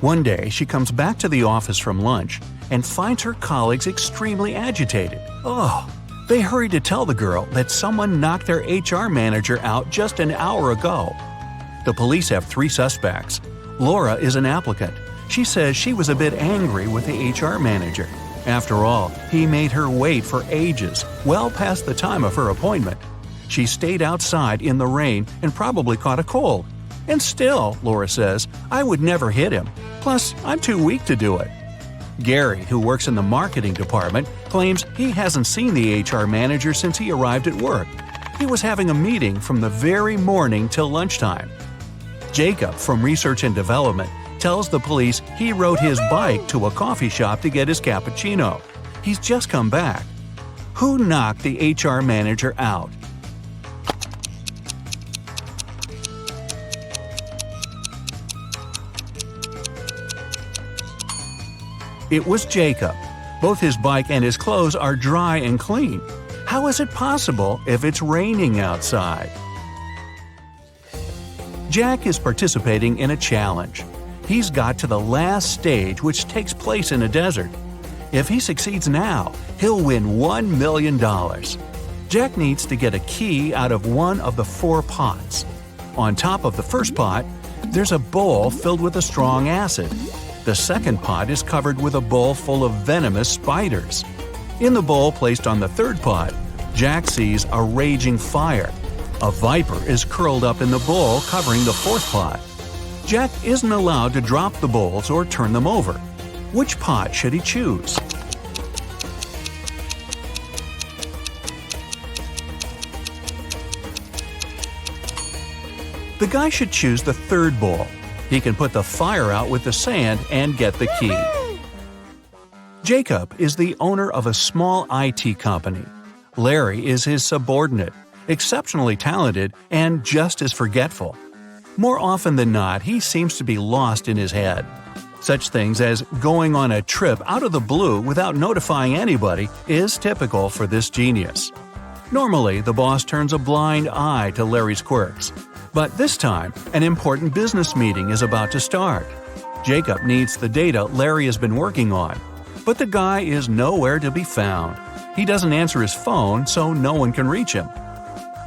One day, she comes back to the office from lunch and finds her colleagues extremely agitated. Oh, they hurry to tell the girl that someone knocked their HR manager out just an hour ago. The police have 3 suspects. Laura is an applicant. She says she was a bit angry with the HR manager. After all, he made her wait for ages, well past the time of her appointment. She stayed outside in the rain and probably caught a cold. And still, Laura says, I would never hit him. Plus, I'm too weak to do it. Gary, who works in the marketing department, claims he hasn't seen the HR manager since he arrived at work. He was having a meeting from the very morning till lunchtime. Jacob, from research and development, tells the police he rode his bike to a coffee shop to get his cappuccino. He's just come back. Who knocked the HR manager out? It was Jacob. Both his bike and his clothes are dry and clean. How is it possible if it's raining outside? Jack is participating in a challenge. He's got to the last stage, which takes place in a desert. If he succeeds now, he'll win $1 million. Jack needs to get a key out of one of the 4 pots. On top of the first pot, there's a bowl filled with a strong acid. The second pot is covered with a bowl full of venomous spiders. In the bowl placed on the third pot, Jack sees a raging fire. A viper is curled up in the bowl covering the fourth pot. Jack isn't allowed to drop the bowls or turn them over. Which pot should he choose? The guy should choose the third bowl. He can put the fire out with the sand and get the key. Jacob is the owner of a small IT company. Larry is his subordinate, exceptionally talented and just as forgetful. More often than not, he seems to be lost in his head. Such things as going on a trip out of the blue without notifying anybody is typical for this genius. Normally, the boss turns a blind eye to Larry's quirks. But this time, an important business meeting is about to start. Jacob needs the data Larry has been working on, but the guy is nowhere to be found. He doesn't answer his phone, so no one can reach him.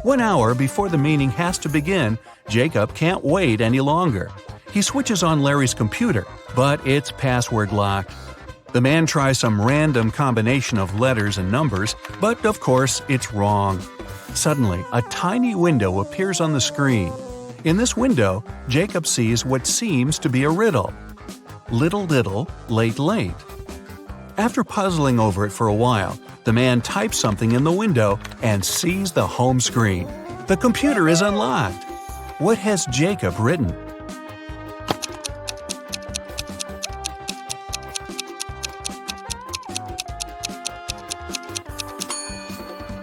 1 hour before the meeting has to begin, Jacob can't wait any longer. He switches on Larry's computer, but it's password locked. The man tries some random combination of letters and numbers, but of course it's wrong. Suddenly, a tiny window appears on the screen. In this window, Jacob sees what seems to be a riddle. Little, late, late. After puzzling over it for a while, the man types something in the window and sees the home screen. The computer is unlocked. What has Jacob written?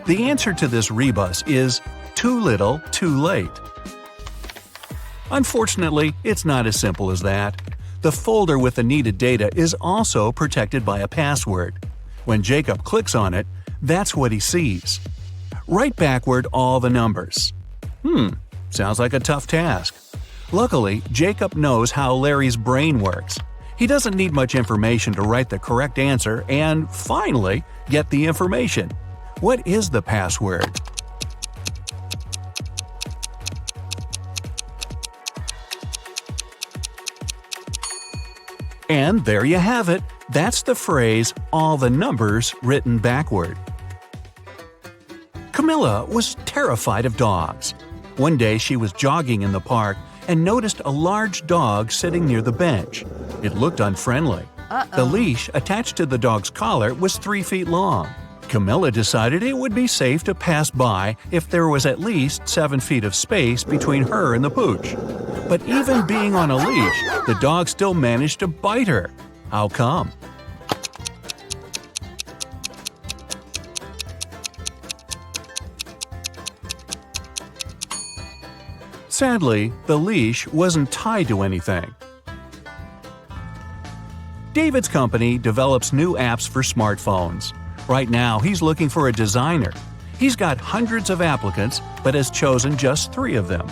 The answer to this rebus is too little, too late. Unfortunately, it's not as simple as that. The folder with the needed data is also protected by a password. When Jacob clicks on it, that's what he sees. Write backward all the numbers. Sounds like a tough task. Luckily, Jacob knows how Larry's brain works. He doesn't need much information to write the correct answer and, finally, get the information. What is the password? And there you have it. That's the phrase, all the numbers written backward. Camilla was terrified of dogs. One day she was jogging in the park and noticed a large dog sitting near the bench. It looked unfriendly. The leash attached to the dog's collar was 3 feet long. Camilla decided it would be safe to pass by if there was at least 7 feet of space between her and the pooch. But even being on a leash, the dog still managed to bite her. How come? Sadly, the leash wasn't tied to anything. David's company develops new apps for smartphones. Right now, he's looking for a designer. He's got hundreds of applicants, but has chosen just 3 of them.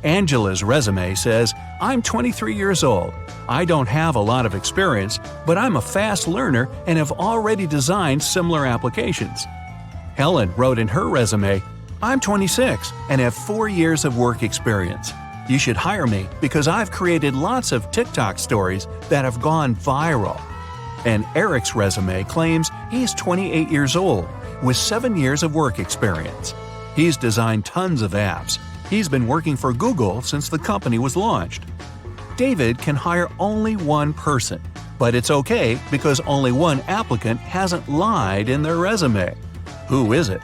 Angela's resume says, "I'm 23 years old. I don't have a lot of experience, but I'm a fast learner and have already designed similar applications." Helen wrote in her resume, "I'm 26 and have 4 years of work experience. You should hire me because I've created lots of TikTok stories that have gone viral." And Eric's resume claims he's 28 years old with 7 years of work experience. He's designed tons of apps. He's been working for Google since the company was launched. David can hire only one person, but it's okay because only one applicant hasn't lied in their resume. Who is it?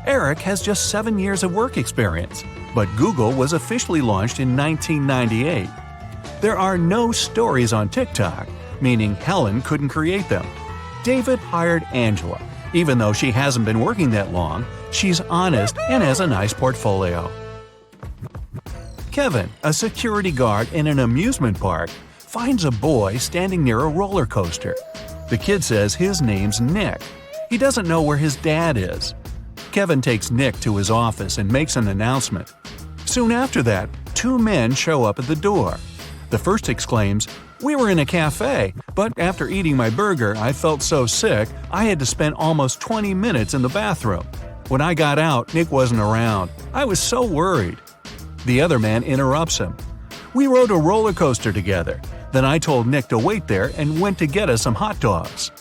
Eric has just 7 years of work experience, but Google was officially launched in 1998. There are no stories on TikTok, meaning Helen couldn't create them. David hired Angela. Even though she hasn't been working that long, she's honest and has a nice portfolio. Kevin, a security guard in an amusement park, finds a boy standing near a roller coaster. The kid says his name's Nick. He doesn't know where his dad is. Kevin takes Nick to his office and makes an announcement. Soon after that, 2 men show up at the door. The first exclaims, "We were in a cafe, but after eating my burger, I felt so sick I had to spend almost 20 minutes in the bathroom. When I got out, Nick wasn't around. I was so worried." The other man interrupts him. "We rode a roller coaster together. Then I told Nick to wait there and went to get us some hot dogs."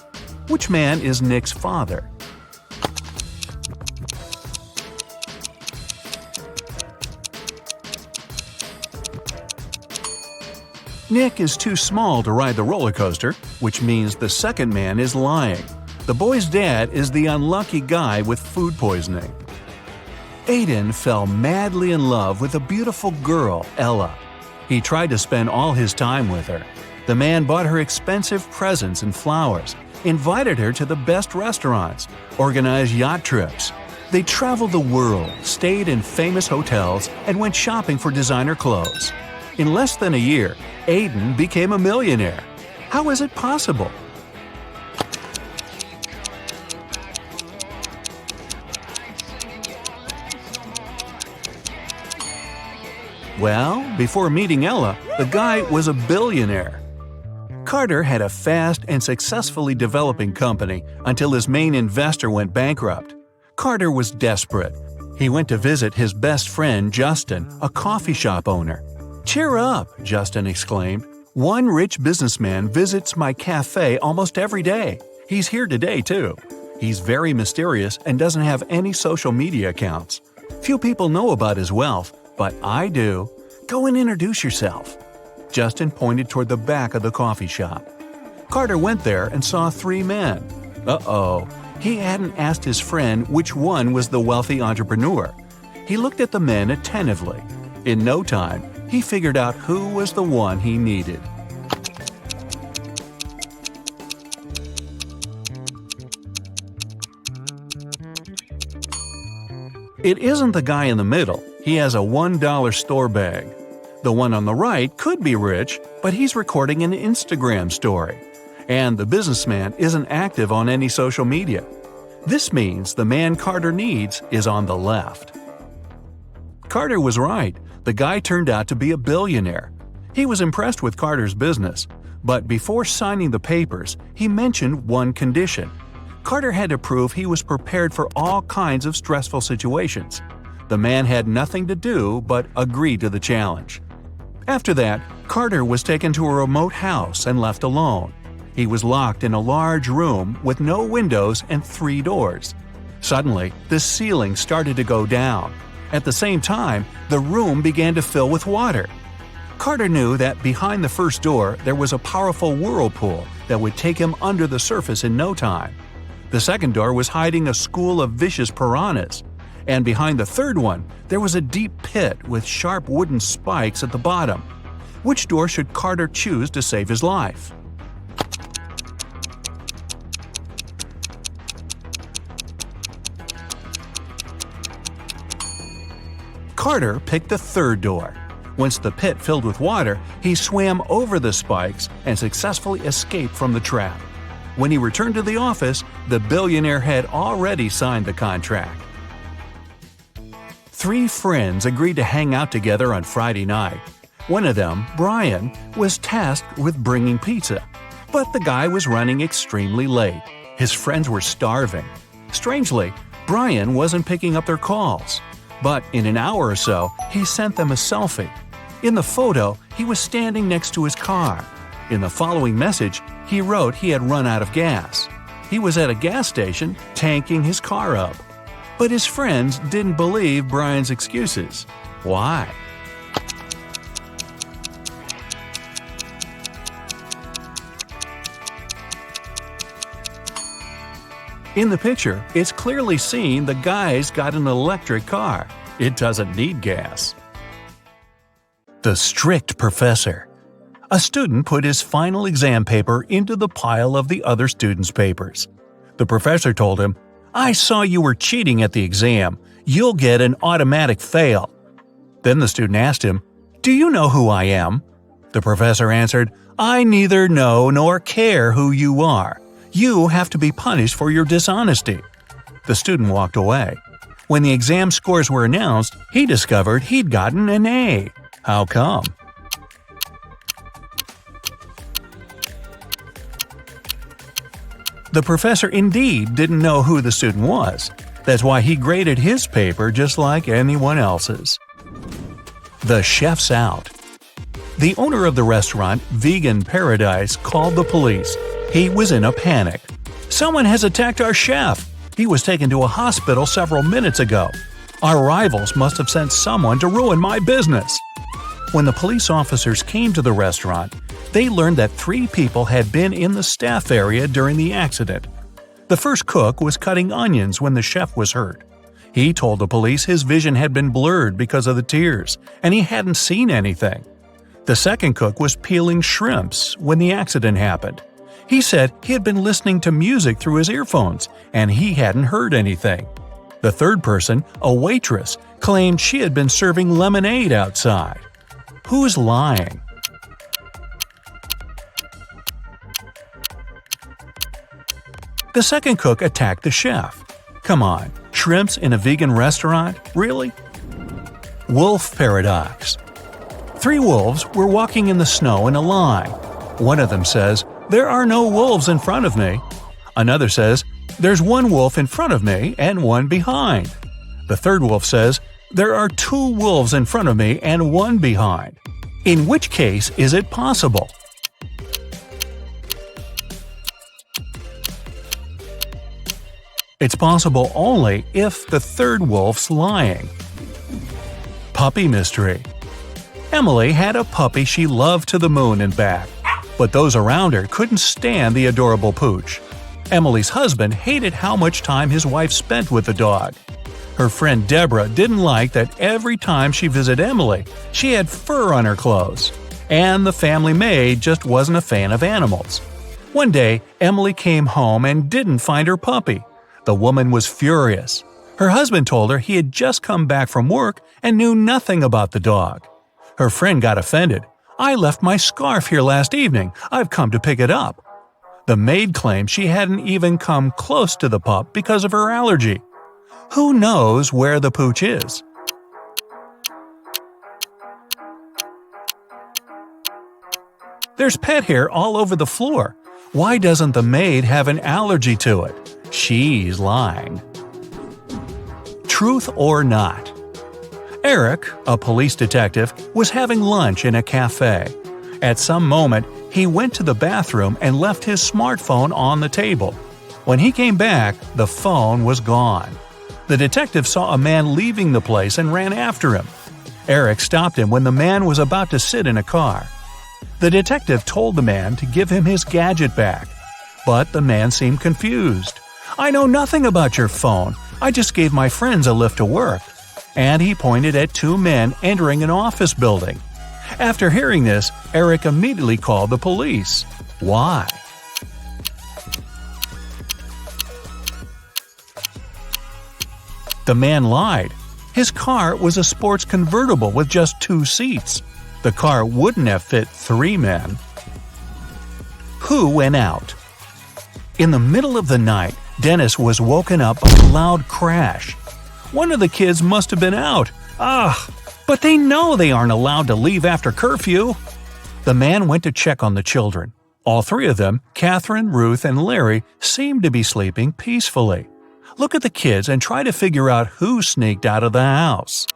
Which man is Nick's father? Nick is too small to ride the roller coaster, which means the second man is lying. The boy's dad is the unlucky guy with food poisoning. Aiden fell madly in love with a beautiful girl, Ella. He tried to spend all his time with her. The man bought her expensive presents and flowers, invited her to the best restaurants, organized yacht trips. They traveled the world, stayed in famous hotels, and went shopping for designer clothes. In less than a year, Aiden became a millionaire. How is it possible? Well, before meeting Ella, the guy was a billionaire. Carter had a fast and successfully developing company until his main investor went bankrupt. Carter was desperate. He went to visit his best friend Justin, a coffee shop owner. "Cheer up," Justin exclaimed. "One rich businessman visits my cafe almost every day. He's here today, too. He's very mysterious and doesn't have any social media accounts. Few people know about his wealth, but I do. Go and introduce yourself." Justin pointed toward the back of the coffee shop. Carter went there and saw 3 men. Uh-oh. He hadn't asked his friend which one was the wealthy entrepreneur. He looked at the men attentively. In no time, he figured out who was the one he needed. It isn't the guy in the middle. He has a $1 store bag. The one on the right could be rich, but he's recording an Instagram story. And the businessman isn't active on any social media. This means the man Carter needs is on the left. Carter was right. The guy turned out to be a billionaire. He was impressed with Carter's business, but before signing the papers, he mentioned one condition. Carter had to prove he was prepared for all kinds of stressful situations. The man had nothing to do but agree to the challenge. After that, Carter was taken to a remote house and left alone. He was locked in a large room with no windows and 3 doors. Suddenly, the ceiling started to go down. At the same time, the room began to fill with water. Carter knew that behind the first door there was a powerful whirlpool that would take him under the surface in no time. The second door was hiding a school of vicious piranhas. And behind the third one, there was a deep pit with sharp wooden spikes at the bottom. Which door should Carter choose to save his life? Carter picked the third door. Once the pit filled with water, he swam over the spikes and successfully escaped from the trap. When he returned to the office, the billionaire had already signed the contract. 3 friends agreed to hang out together on Friday night. One of them, Brian, was tasked with bringing pizza. But the guy was running extremely late. His friends were starving. Strangely, Brian wasn't picking up their calls. But in an hour or so, he sent them a selfie. In the photo, he was standing next to his car. In the following message, he wrote he had run out of gas. He was at a gas station, tanking his car up. But his friends didn't believe Brian's excuses. Why? In the picture, it's clearly seen the guy's got an electric car. It doesn't need gas. The strict professor. A student put his final exam paper into the pile of the other students' papers. The professor told him, "I saw you were cheating at the exam. You'll get an automatic fail." Then the student asked him, "Do you know who I am?" The professor answered, "I neither know nor care who you are. You have to be punished for your dishonesty." The student walked away. When the exam scores were announced, he discovered he'd gotten an A. How come? The professor indeed didn't know who the student was. That's why he graded his paper just like anyone else's. The chef's out. The owner of the restaurant, Vegan Paradise, called the police. He was in a panic. "Someone has attacked our chef. He was taken to a hospital several minutes ago. Our rivals must have sent someone to ruin my business." When the police officers came to the restaurant, they learned that 3 people had been in the staff area during the accident. The first cook was cutting onions when the chef was hurt. He told the police his vision had been blurred because of the tears, and he hadn't seen anything. The second cook was peeling shrimps when the accident happened. He said he had been listening to music through his earphones, and he hadn't heard anything. The third person, a waitress, claimed she had been serving lemonade outside. Who's lying? The second cook attacked the chef. Come on, shrimps in a vegan restaurant? Really? Wolf paradox. 3 wolves were walking in the snow in a line. One of them says, "There are no wolves in front of me." Another says, "There's 1 wolf in front of me and 1 behind." The third wolf says, "There are 2 wolves in front of me and 1 behind." In which case is it possible? It's possible only if the third wolf's lying. Puppy mystery. Emily had a puppy she loved to the moon and back, but those around her couldn't stand the adorable pooch. Emily's husband hated how much time his wife spent with the dog. Her friend Deborah didn't like that every time she visited Emily, she had fur on her clothes. And the family maid just wasn't a fan of animals. One day, Emily came home and didn't find her puppy. The woman was furious. Her husband told her he had just come back from work and knew nothing about the dog. Her friend got offended. "I left my scarf here last evening. I've come to pick it up." The maid claimed she hadn't even come close to the pup because of her allergy. Who knows where the pooch is? There's pet hair all over the floor. Why doesn't the maid have an allergy to it? She's lying. Truth or not? Eric, a police detective, was having lunch in a cafe. At some moment, he went to the bathroom and left his smartphone on the table. When he came back, the phone was gone. The detective saw a man leaving the place and ran after him. Eric stopped him when the man was about to sit in a car. The detective told the man to give him his gadget back, but the man seemed confused. "I know nothing about your phone. I just gave my friends a lift to work." And he pointed at two men entering an office building. After hearing this, Eric immediately called the police. Why? The man lied. His car was a sports convertible with just 2 seats. The car wouldn't have fit 3 men. Who went out? In the middle of the night, Dennis was woken up by a loud crash. One of the kids must have been out. But they know they aren't allowed to leave after curfew. The man went to check on the children. All 3 of them, Catherine, Ruth, and Larry, seemed to be sleeping peacefully. Look at the kids and try to figure out who sneaked out of the house.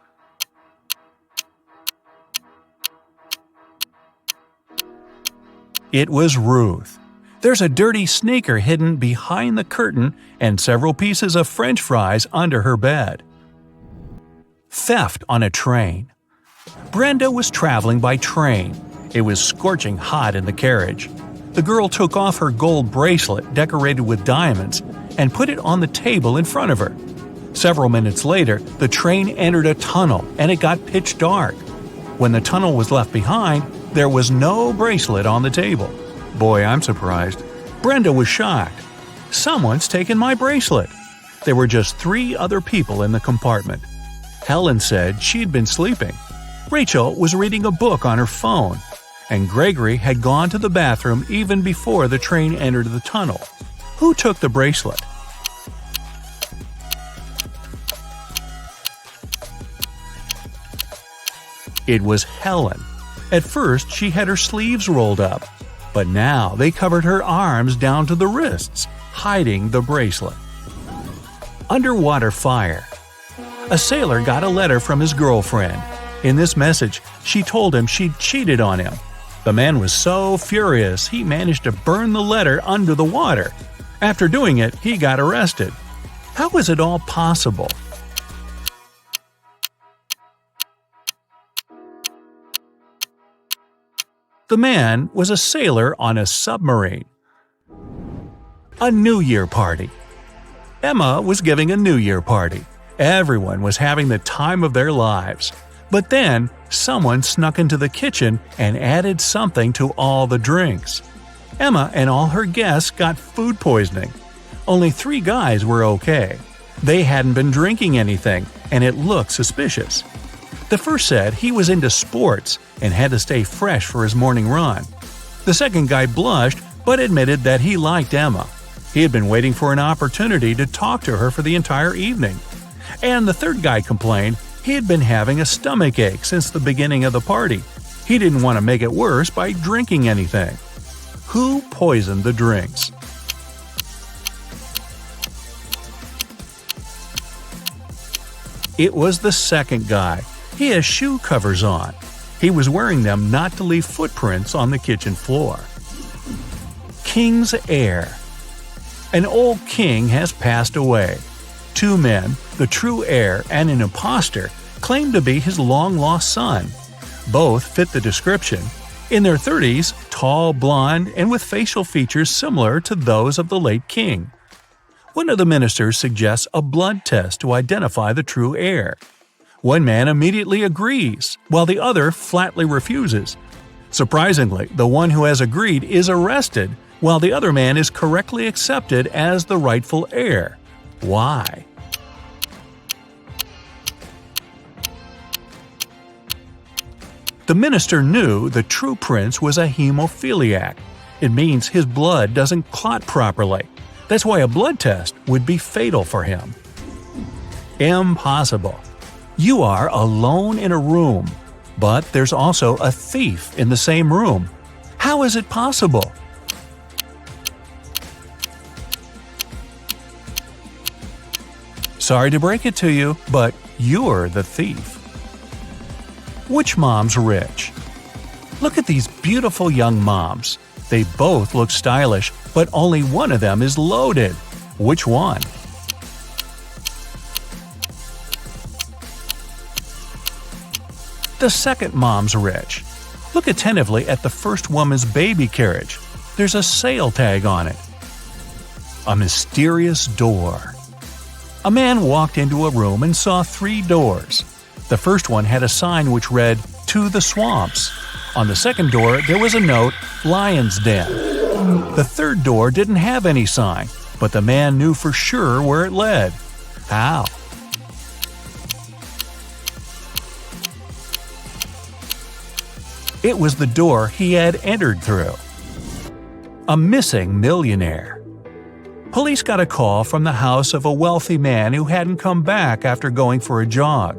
It was Ruth. There's a dirty sneaker hidden behind the curtain and several pieces of French fries under her bed. Theft on a train. Brenda was traveling by train. It was scorching hot in the carriage. The girl took off her gold bracelet decorated with diamonds and put it on the table in front of her. Several minutes later, the train entered a tunnel and it got pitch dark. When the tunnel was left behind, there was no bracelet on the table. Boy, I'm surprised. Brenda was shocked. Someone's taken my bracelet. There were just 3 other people in the compartment. Helen said she'd been sleeping. Rachel was reading a book on her phone. And Gregory had gone to the bathroom even before the train entered the tunnel. Who took the bracelet? It was Helen. At first, she had her sleeves rolled up, but now they covered her arms down to the wrists, hiding the bracelet. Underwater fire. A sailor got a letter from his girlfriend. In this message, she told him she'd cheated on him. The man was so furious he managed to burn the letter under the water. After doing it, he got arrested. How was it all possible? The man was a sailor on a submarine. A New Year party. Emma was giving a New Year party. Everyone was having the time of their lives. But then, someone snuck into the kitchen and added something to all the drinks. Emma and all her guests got food poisoning. Only 3 guys were okay. They hadn't been drinking anything, and it looked suspicious. The first said he was into sports and had to stay fresh for his morning run. The second guy blushed but admitted that he liked Emma. He had been waiting for an opportunity to talk to her for the entire evening. And the third guy complained he had been having a stomachache since the beginning of the party. He didn't want to make it worse by drinking anything. Who poisoned the drinks? It was the second guy. He has shoe covers on. He was wearing them not to leave footprints on the kitchen floor. King's heir. An old king has passed away. 2 men, the true heir and an impostor, claimed to be his long-lost son. Both fit the description. In their 30s, tall, blonde, and with facial features similar to those of the late king. One of the ministers suggests a blood test to identify the true heir. One man immediately agrees, while the other flatly refuses. Surprisingly, the one who has agreed is arrested, while the other man is correctly accepted as the rightful heir. Why? The minister knew the true prince was a hemophiliac. It means his blood doesn't clot properly. That's why a blood test would be fatal for him. Impossible. You are alone in a room, but there's also a thief in the same room. How is it possible? Sorry to break it to you, but you're the thief. Which mom's rich? Look at these beautiful young moms. They both look stylish, but only one of them is loaded. Which one? The second mom's rich. Look attentively at the first woman's baby carriage. There's a sale tag on it. A mysterious door. A man walked into a room and saw 3 doors. The first one had a sign which read, "To the swamps." On the second door, there was a note, "Lion's Den." The third door didn't have any sign, but the man knew for sure where it led. How? It was the door he had entered through. A missing millionaire. Police got a call from the house of a wealthy man who hadn't come back after going for a jog.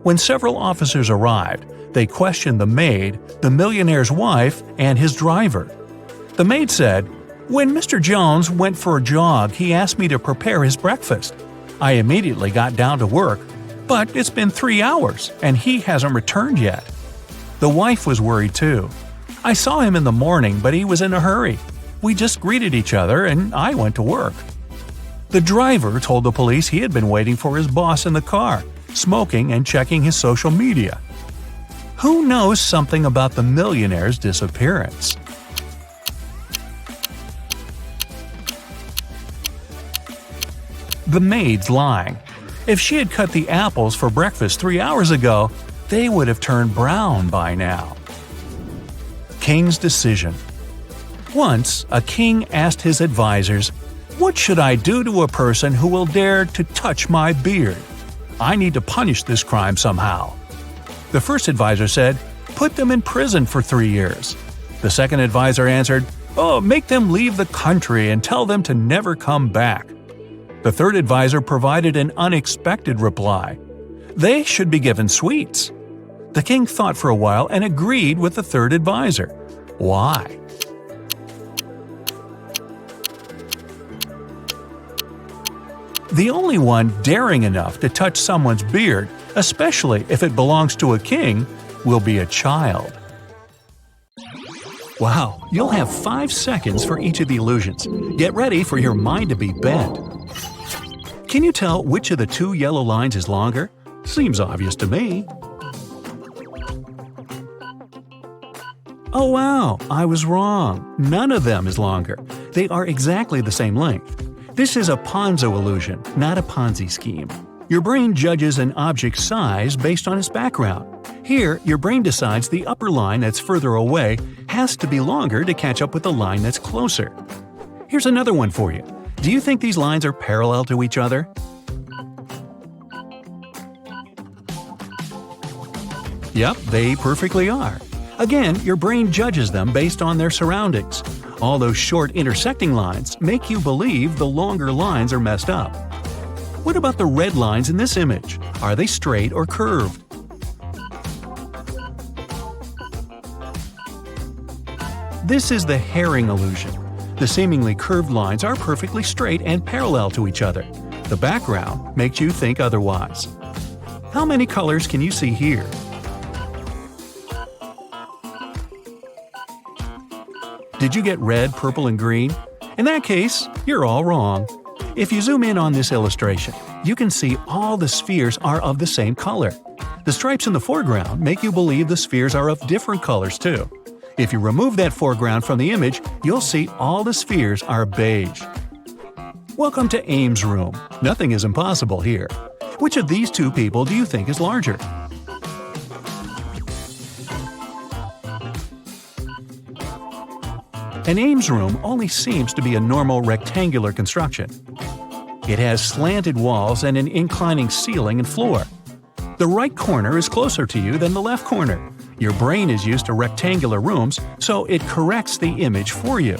When several officers arrived, they questioned the maid, the millionaire's wife, and his driver. The maid said, "When Mr. Jones went for a jog, he asked me to prepare his breakfast. I immediately got down to work, but it's been 3 hours, and he hasn't returned yet." The wife was worried too. "I saw him in the morning, but he was in a hurry. We just greeted each other, and I went to work." The driver told the police he had been waiting for his boss in the car, smoking and checking his social media. Who knows something about the millionaire's disappearance? The maid's lying. If she had cut the apples for breakfast 3 hours ago, they would have turned brown by now. King's decision. Once, a king asked his advisors, "What should I do to a person who will dare to touch my beard? I need to punish this crime somehow." The first advisor said, "Put them in prison for 3 years." The second advisor answered, "Oh, make them leave the country and tell them to never come back." The third advisor provided an unexpected reply. They should be given sweets. The king thought for a while and agreed with the third advisor. Why? The only one daring enough to touch someone's beard, especially if it belongs to a king, will be a child. Wow, you'll have 5 seconds for each of the illusions. Get ready for your mind to be bent. Can you tell which of the 2 yellow lines is longer? Seems obvious to me. Oh wow, I was wrong. None of them is longer. They are exactly the same length. This is a Ponzo illusion, not a Ponzi scheme. Your brain judges an object's size based on its background. Here, your brain decides the upper line that's further away has to be longer to catch up with the line that's closer. Here's another one for you. Do you think these lines are parallel to each other? Yep, they perfectly are. Again, your brain judges them based on their surroundings. All those short intersecting lines make you believe the longer lines are messed up. What about the red lines in this image? Are they straight or curved? This is the herring illusion. The seemingly curved lines are perfectly straight and parallel to each other. The background makes you think otherwise. How many colors can you see here? Did you get red, purple, and green? In that case, you're all wrong. If you zoom in on this illustration, you can see all the spheres are of the same color. The stripes in the foreground make you believe the spheres are of different colors too. If you remove that foreground from the image, you'll see all the spheres are beige. Welcome to Ames' room. Nothing is impossible here. Which of these 2 people do you think is larger? An Ames room only seems to be a normal rectangular construction. It has slanted walls and an inclining ceiling and floor. The right corner is closer to you than the left corner. Your brain is used to rectangular rooms, so it corrects the image for you.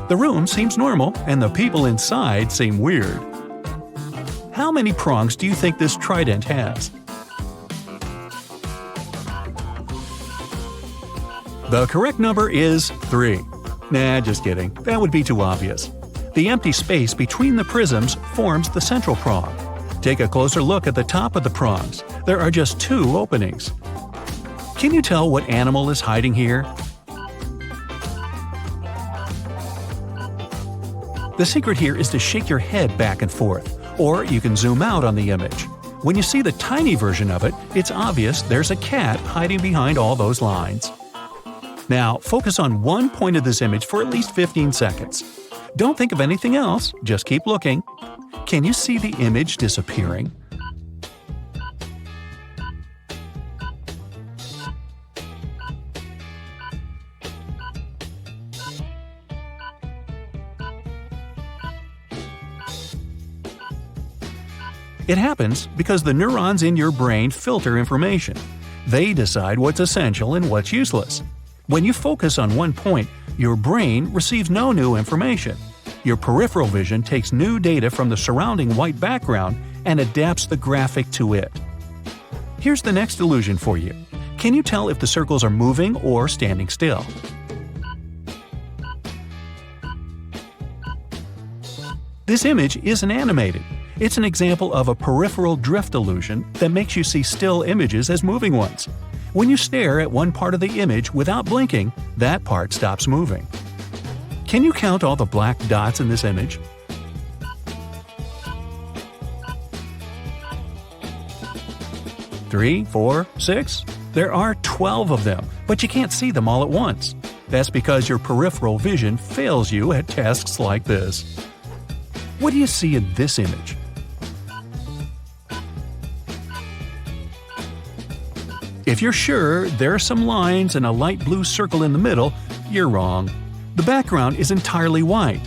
The room seems normal, and the people inside seem weird. How many prongs do you think this trident has? The correct number is 3. Nah, just kidding. That would be too obvious. The empty space between the prisms forms the central prong. Take a closer look at the top of the prongs. There are just 2 openings. Can you tell what animal is hiding here? The secret here is to shake your head back and forth, or you can zoom out on the image. When you see the tiny version of it, it's obvious there's a cat hiding behind all those lines. Now, focus on one point of this image for at least 15 seconds. Don't think of anything else, just keep looking. Can you see the image disappearing? It happens because the neurons in your brain filter information. They decide what's essential and what's useless. When you focus on one point, your brain receives no new information. Your peripheral vision takes new data from the surrounding white background and adapts the graphic to it. Here's the next illusion for you. Can you tell if the circles are moving or standing still? This image isn't animated. It's an example of a peripheral drift illusion that makes you see still images as moving ones. When you stare at one part of the image without blinking, that part stops moving. Can you count all the black dots in this image? Three, 4, 6? There are 12 of them, but you can't see them all at once. That's because your peripheral vision fails you at tasks like this. What do you see in this image? If you're sure there are some lines and a light blue circle in the middle, you're wrong. The background is entirely white.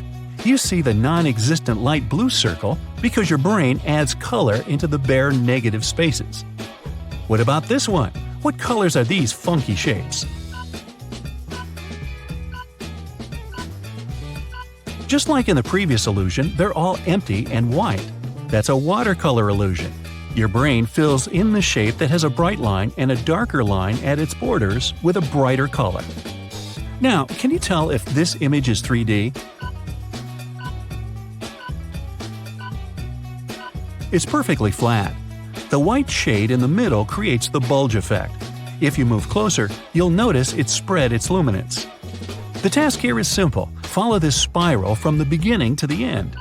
You see the non-existent light blue circle because your brain adds color into the bare negative spaces. What about this one? What colors are these funky shapes? Just like in the previous illusion, they're all empty and white. That's a watercolor illusion. Your brain fills in the shape that has a bright line and a darker line at its borders with a brighter color. Now, can you tell if this image is 3D? It's perfectly flat. The white shade in the middle creates the bulge effect. If you move closer, you'll notice it spread its luminance. The task here is simple. Follow this spiral from the beginning to the end.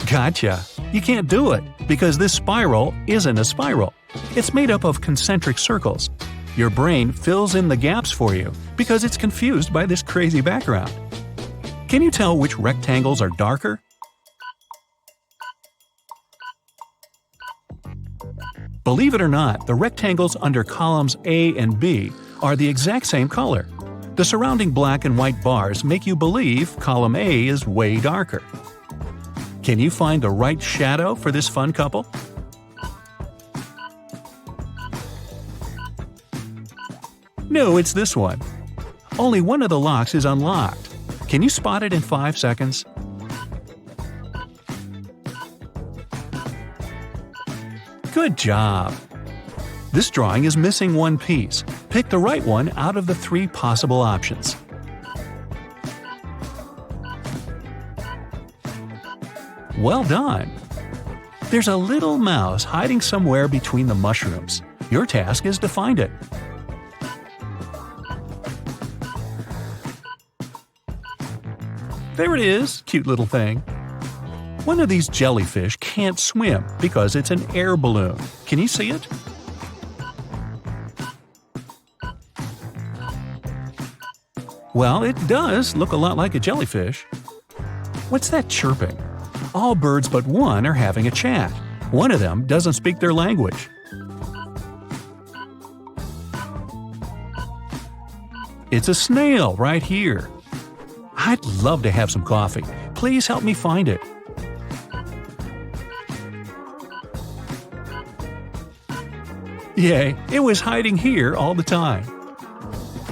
Gotcha! You can't do it, because this spiral isn't a spiral. It's made up of concentric circles. Your brain fills in the gaps for you because it's confused by this crazy background. Can you tell which rectangles are darker? Believe it or not, the rectangles under columns A and B are the exact same color. The surrounding black and white bars make you believe column A is way darker. Can you find the right shadow for this fun couple? No, it's this one. Only one of the locks is unlocked. Can you spot it in 5 seconds? Good job! This drawing is missing one piece. Pick the right one out of the 3 possible options. Well done! There's a little mouse hiding somewhere between the mushrooms. Your task is to find it. There it is, cute little thing. One of these jellyfish can't swim because it's an air balloon. Can you see it? Well, it does look a lot like a jellyfish. What's that chirping? All birds but one are having a chat. One of them doesn't speak their language. It's a snail right here. I'd love to have some coffee. Please help me find it. Yay, it was hiding here all the time.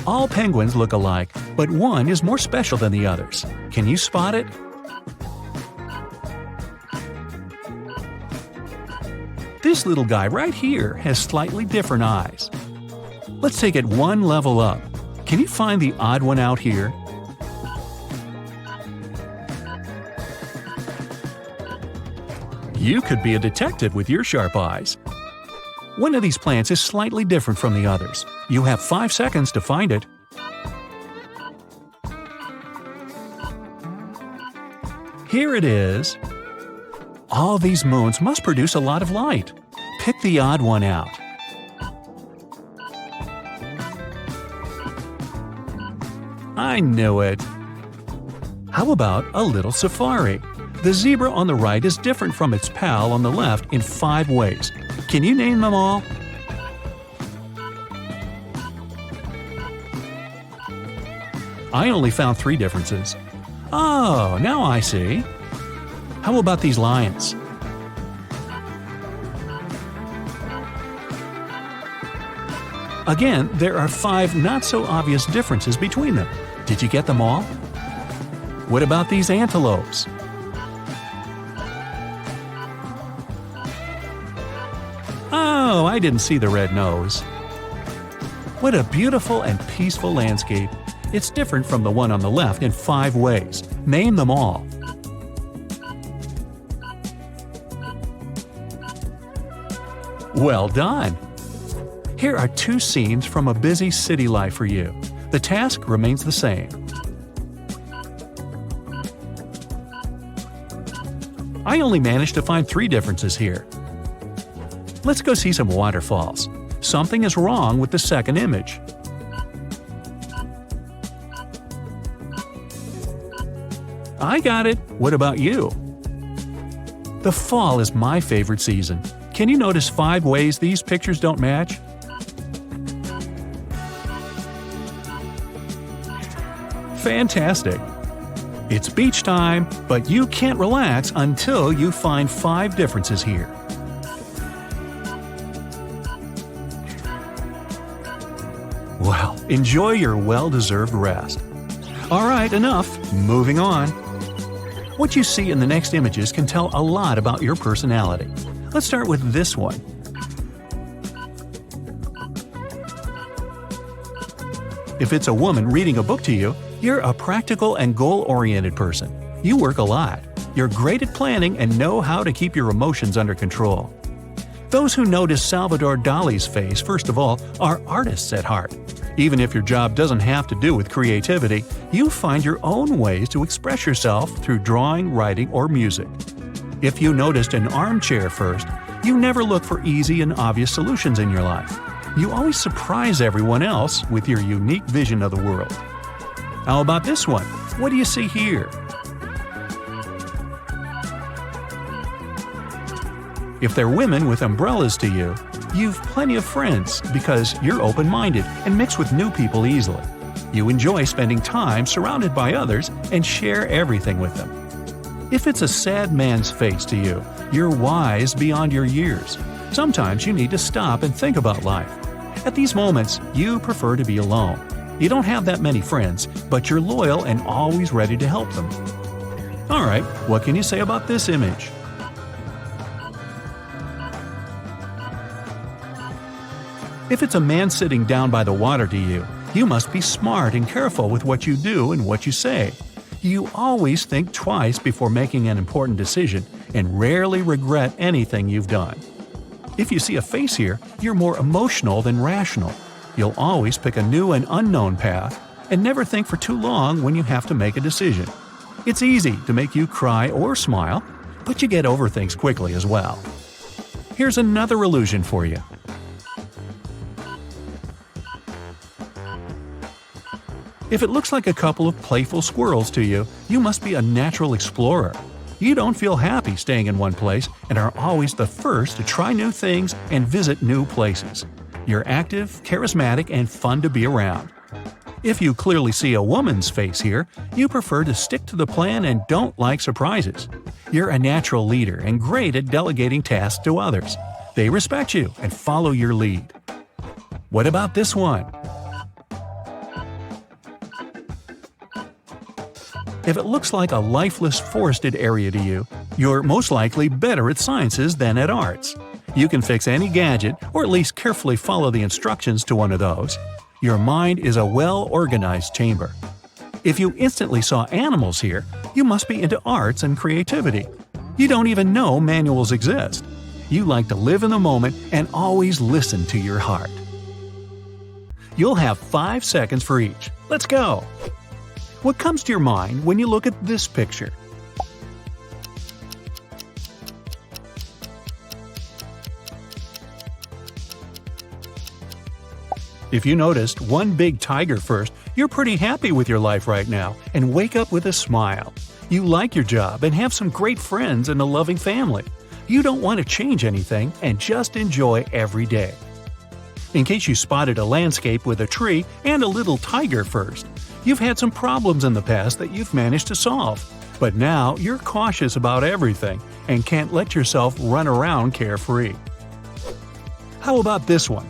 All penguins look alike, but one is more special than the others. Can you spot it? This little guy right here has slightly different eyes. Let's take it one level up. Can you find the odd one out here? You could be a detective with your sharp eyes. One of these plants is slightly different from the others. You have 5 seconds to find it. Here it is. All these moons must produce a lot of light. Pick the odd one out. I knew it. How about a little safari? The zebra on the right is different from its pal on the left in 5 ways. Can you name them all? I only found 3 differences. Oh, now I see. How about these lions? Again, there are 5 not-so-obvious differences between them. Did you get them all? What about these antelopes? Oh, I didn't see the red nose. What a beautiful and peaceful landscape. It's different from the one on the left in 5 ways. Name them all. Well done! Here are 2 scenes from a busy city life for you. The task remains the same. I only managed to find 3 differences here. Let's go see some waterfalls. Something is wrong with the second image. I got it. What about you? The fall is my favorite season. Can you notice 5 ways these pictures don't match? Fantastic! It's beach time, but you can't relax until you find 5 differences here. Well, enjoy your well-deserved rest. Alright, enough. Moving on. What you see in the next images can tell a lot about your personality. Let's start with this one. If it's a woman reading a book to you, you're a practical and goal-oriented person. You work a lot. You're great at planning and know how to keep your emotions under control. Those who notice Salvador Dali's face, first of all, are artists at heart. Even if your job doesn't have to do with creativity, you find your own ways to express yourself through drawing, writing, or music. If you noticed an armchair first, you never look for easy and obvious solutions in your life. You always surprise everyone else with your unique vision of the world. How about this one? What do you see here? If they're women with umbrellas to you, you've plenty of friends because you're open-minded and mix with new people easily. You enjoy spending time surrounded by others and share everything with them. If it's a sad man's face to you, you're wise beyond your years. Sometimes you need to stop and think about life. At these moments, you prefer to be alone. You don't have that many friends, but you're loyal and always ready to help them. Alright, what can you say about this image? If it's a man sitting down by the water to you, you must be smart and careful with what you do and what you say. You always think twice before making an important decision and rarely regret anything you've done. If you see a face here, you're more emotional than rational. You'll always pick a new and unknown path and never think for too long when you have to make a decision. It's easy to make you cry or smile, but you get over things quickly as well. Here's another illusion for you. If it looks like a couple of playful squirrels to you, you must be a natural explorer. You don't feel happy staying in one place and are always the first to try new things and visit new places. You're active, charismatic, and fun to be around. If you clearly see a woman's face here, you prefer to stick to the plan and don't like surprises. You're a natural leader and great at delegating tasks to others. They respect you and follow your lead. What about this one? If it looks like a lifeless forested area to you, you're most likely better at sciences than at arts. You can fix any gadget, or at least carefully follow the instructions to one of those. Your mind is a well-organized chamber. If you instantly saw animals here, you must be into arts and creativity. You don't even know manuals exist. You like to live in the moment and always listen to your heart. You'll have 5 seconds for each. Let's go! What comes to your mind when you look at this picture? If you noticed one big tiger first, you're pretty happy with your life right now and wake up with a smile. You like your job and have some great friends and a loving family. You don't want to change anything and just enjoy every day. In case you spotted a landscape with a tree and a little tiger first, you've had some problems in the past that you've managed to solve. But now you're cautious about everything and can't let yourself run around carefree. How about this one?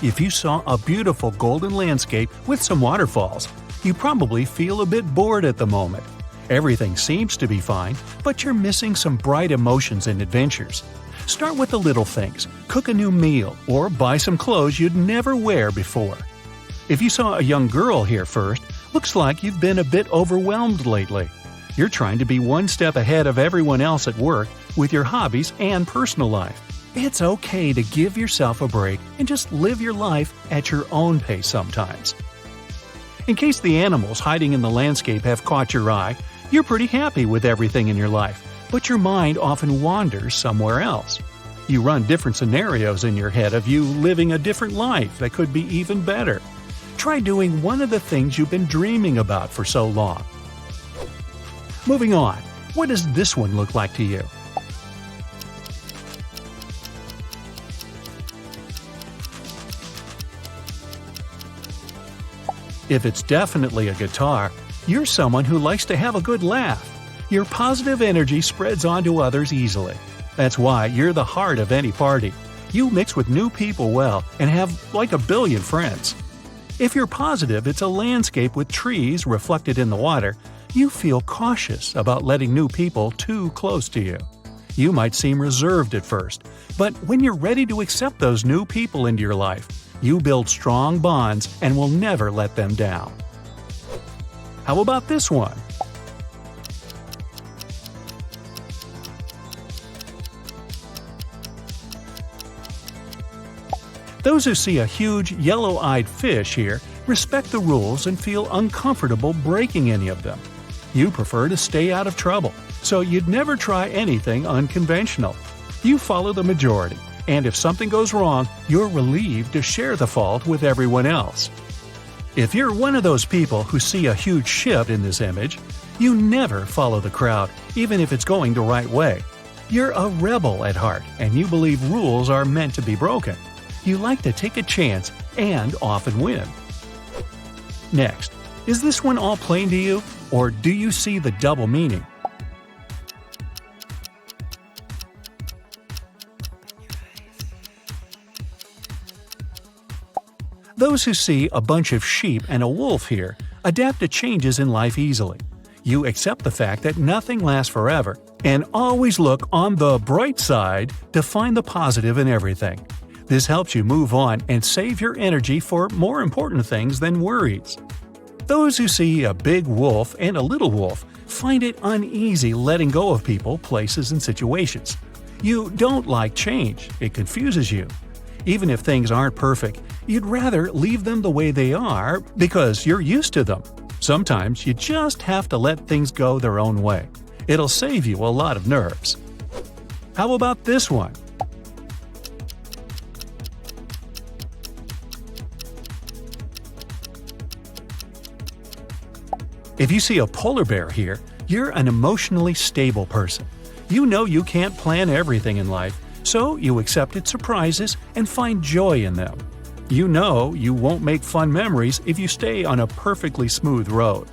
If you saw a beautiful golden landscape with some waterfalls, you probably feel a bit bored at the moment. Everything seems to be fine, but you're missing some bright emotions and adventures. Start with the little things, cook a new meal, or buy some clothes you'd never wear before. If you saw a young girl here first, looks like you've been a bit overwhelmed lately. You're trying to be one step ahead of everyone else at work with your hobbies and personal life. It's okay to give yourself a break and just live your life at your own pace sometimes. In case the animals hiding in the landscape have caught your eye, you're pretty happy with everything in your life, but your mind often wanders somewhere else. You run different scenarios in your head of you living a different life that could be even better. Try doing one of the things you've been dreaming about for so long. Moving on, what does this one look like to you? If it's definitely a guitar, you're someone who likes to have a good laugh. Your positive energy spreads onto others easily. That's why you're the heart of any party. You mix with new people well and have like a billion friends. If you're positive it's a landscape with trees reflected in the water, you feel cautious about letting new people too close to you. You might seem reserved at first, but when you're ready to accept those new people into your life, you build strong bonds and will never let them down. How about this one? Those who see a huge yellow-eyed fish here respect the rules and feel uncomfortable breaking any of them. You prefer to stay out of trouble, so you'd never try anything unconventional. You follow the majority, and if something goes wrong, you're relieved to share the fault with everyone else. If you're one of those people who see a huge ship in this image, you never follow the crowd, even if it's going the right way. You're a rebel at heart, and you believe rules are meant to be broken. You like to take a chance and often win. Next, is this one all plain to you, or do you see the double meaning? Those who see a bunch of sheep and a wolf here adapt to changes in life easily. You accept the fact that nothing lasts forever and always look on the bright side to find the positive in everything. This helps you move on and save your energy for more important things than worries. Those who see a big wolf and a little wolf find it uneasy letting go of people, places, and situations. You don't like change, it confuses you. Even if things aren't perfect, you'd rather leave them the way they are because you're used to them. Sometimes you just have to let things go their own way. It'll save you a lot of nerves. How about this one? If you see a polar bear here, you're an emotionally stable person. You know you can't plan everything in life, so you accept surprises and find joy in them. You know you won't make fun memories if you stay on a perfectly smooth road.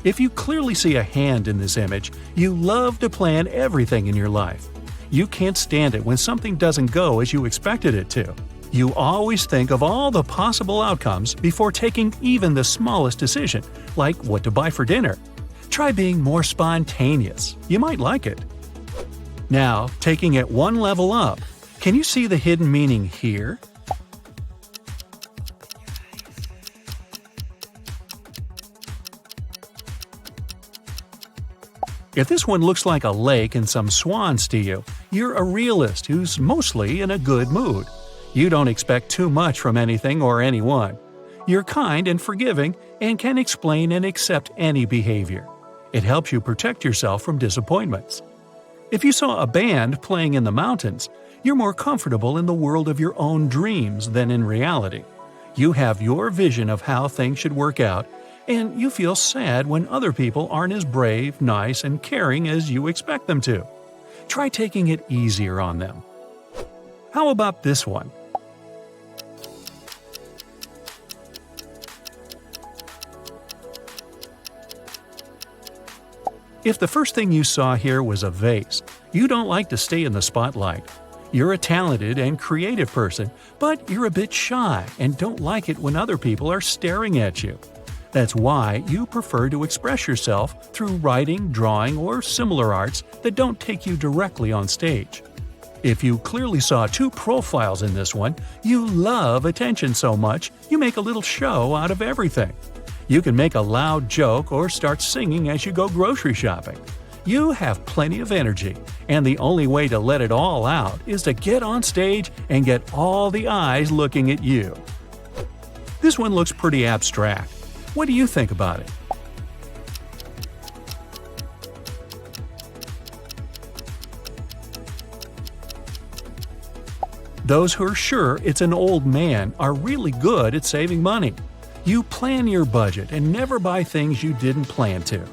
If you clearly see a hand in this image, you love to plan everything in your life. You can't stand it when something doesn't go as you expected it to. You always think of all the possible outcomes before taking even the smallest decision, like what to buy for dinner. Try being more spontaneous. You might like it. Now, taking it one level up, can you see the hidden meaning here? If this one looks like a lake and some swans to you, you're a realist who's mostly in a good mood. You don't expect too much from anything or anyone. You're kind and forgiving and can explain and accept any behavior. It helps you protect yourself from disappointments. If you saw a band playing in the mountains, you're more comfortable in the world of your own dreams than in reality. You have your vision of how things should work out, and you feel sad when other people aren't as brave, nice, and caring as you expect them to. Try taking it easier on them. How about this one? If the first thing you saw here was a vase, you don't like to stay in the spotlight. You're a talented and creative person, but you're a bit shy and don't like it when other people are staring at you. That's why you prefer to express yourself through writing, drawing, or similar arts that don't take you directly on stage. If you clearly saw two profiles in this one, you love attention so much you make a little show out of everything. You can make a loud joke or start singing as you go grocery shopping. You have plenty of energy, and the only way to let it all out is to get on stage and get all the eyes looking at you. This one looks pretty abstract. What do you think about it? Those who are sure it's an old man are really good at saving money. You plan your budget and never buy things you didn't plan to.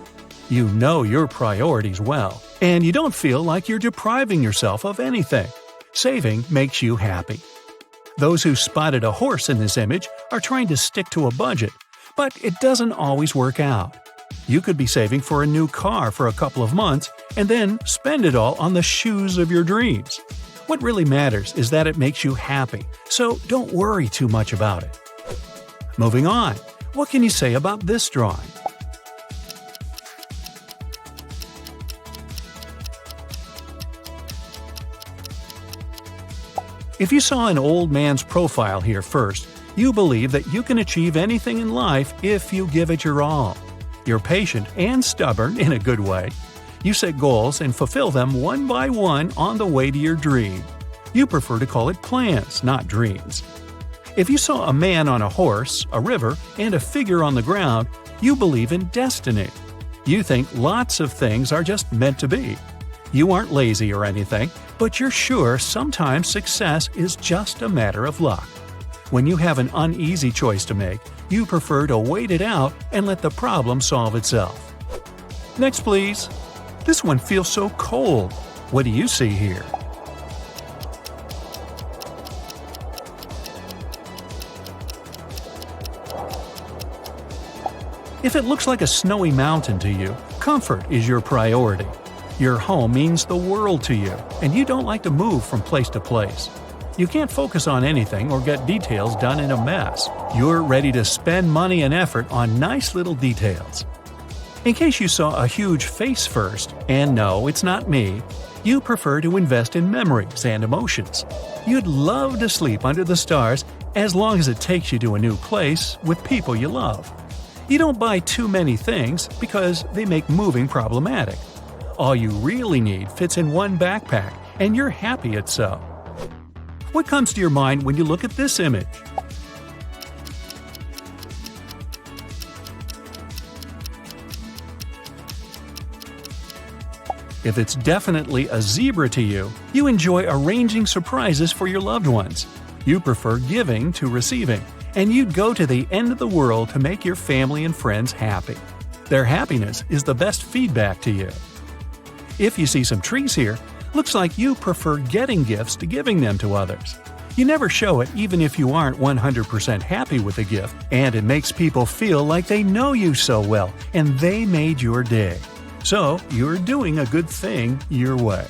You know your priorities well, and you don't feel like you're depriving yourself of anything. Saving makes you happy. Those who spotted a horse in this image are trying to stick to a budget, but it doesn't always work out. You could be saving for a new car for a couple of months and then spend it all on the shoes of your dreams. What really matters is that it makes you happy, so don't worry too much about it. Moving on, what can you say about this drawing? If you saw an old man's profile here first, you believe that you can achieve anything in life if you give it your all. You're patient and stubborn in a good way. You set goals and fulfill them one by one on the way to your dream. You prefer to call it plans, not dreams. If you saw a man on a horse, a river, and a figure on the ground, you believe in destiny. You think lots of things are just meant to be. You aren't lazy or anything, but you're sure sometimes success is just a matter of luck. When you have an uneasy choice to make, you prefer to wait it out and let the problem solve itself. Next, please. This one feels so cold. What do you see here? If it looks like a snowy mountain to you, comfort is your priority. Your home means the world to you, and you don't like to move from place to place. You can't focus on anything or get details done in a mess. You're ready to spend money and effort on nice little details. In case you saw a huge face first, and no, it's not me, you prefer to invest in memories and emotions. You'd love to sleep under the stars as long as it takes you to a new place with people you love. You don't buy too many things because they make moving problematic. All you really need fits in one backpack, and you're happy it's so. What comes to your mind when you look at this image? If it's definitely a zebra to you, you enjoy arranging surprises for your loved ones. You prefer giving to receiving, and you'd go to the end of the world to make your family and friends happy. Their happiness is the best feedback to you. If you see some trees here, looks like you prefer getting gifts to giving them to others. You never show it even if you aren't 100% happy with the gift, and it makes people feel like they know you so well and they made your day. So, you're doing a good thing your way.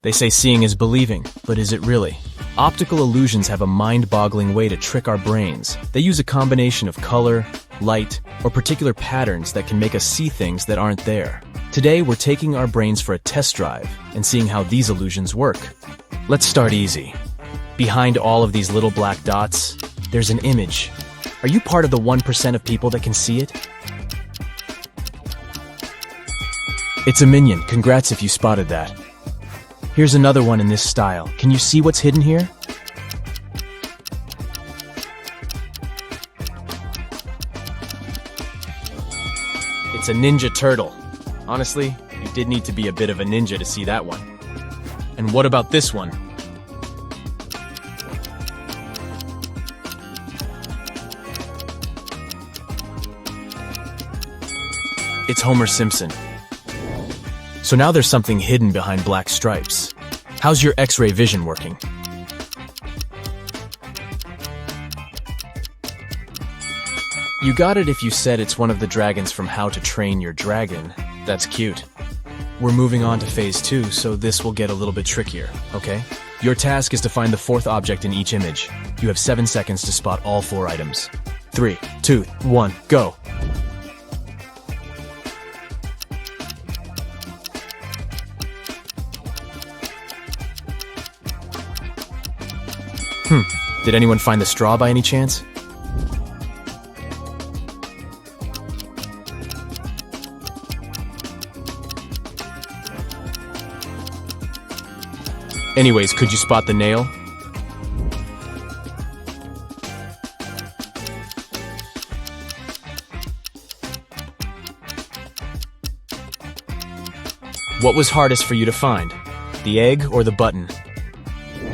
They say seeing is believing, but is it really? Optical illusions have a mind-boggling way to trick our brains. They use a combination of color, light, or particular patterns that can make us see things that aren't there. Today, we're taking our brains for a test drive and seeing how these illusions work. Let's start easy. Behind all of these little black dots, there's an image. Are you part of the 1% of people that can see it? It's a minion. Congrats if you spotted that. Here's another one in this style. Can you see what's hidden here? It's a ninja turtle. Honestly, you did need to be a bit of a ninja to see that one. And what about this one? It's Homer Simpson. So now there's something hidden behind black stripes. How's your X-ray vision working? You got it if you said it's one of the dragons from How to Train Your Dragon. That's cute. We're moving on to phase 2, so this will get a little bit trickier, okay? Your task is to find the 4th object in each image. You have 7 seconds to spot all 4 items. 3, 2, 1, go! Did anyone find the straw by any chance? Anyways, could you spot the nail? What was hardest for you to find? The egg or the button?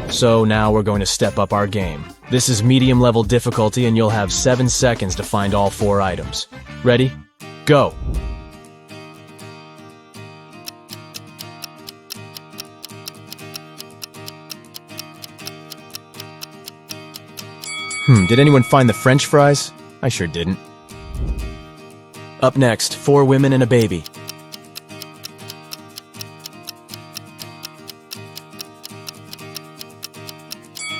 So now we're going to step up our game. This is medium level difficulty and you'll have 7 seconds to find all 4 items. Ready? Go! Did anyone find the French fries? I sure didn't. Up next, 4 women and a baby.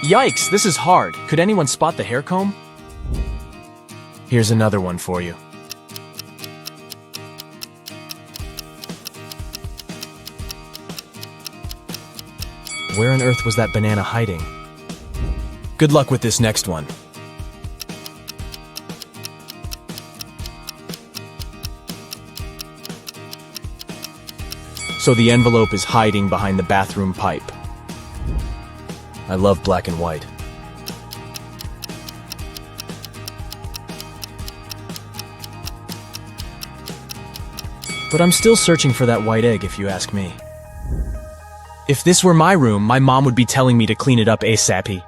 Yikes, this is hard. Could anyone spot the hair comb? Here's another one for you. Where on earth was that banana hiding? Good luck with this next one. So the envelope is hiding behind the bathroom pipe. I love black and white. But I'm still searching for that white egg, if you ask me. If this were my room, my mom would be telling me to clean it up ASAP.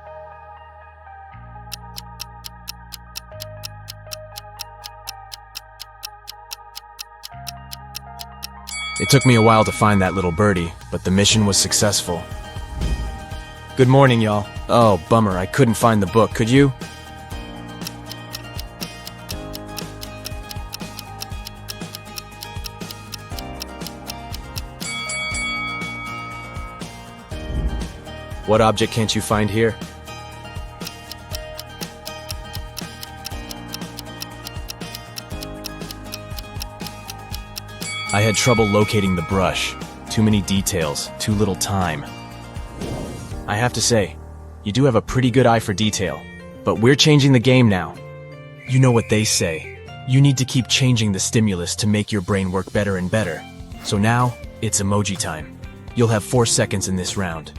It took me a while to find that little birdie, but the mission was successful. Good morning, y'all. Oh, bummer, I couldn't find the book, could you? What object can't you find here? I had trouble locating the brush. Too many details, too little time. I have to say, you do have a pretty good eye for detail. But we're changing the game now. You know what they say. You need to keep changing the stimulus to make your brain work better and better. So now, it's emoji time. You'll have 4 seconds in this round.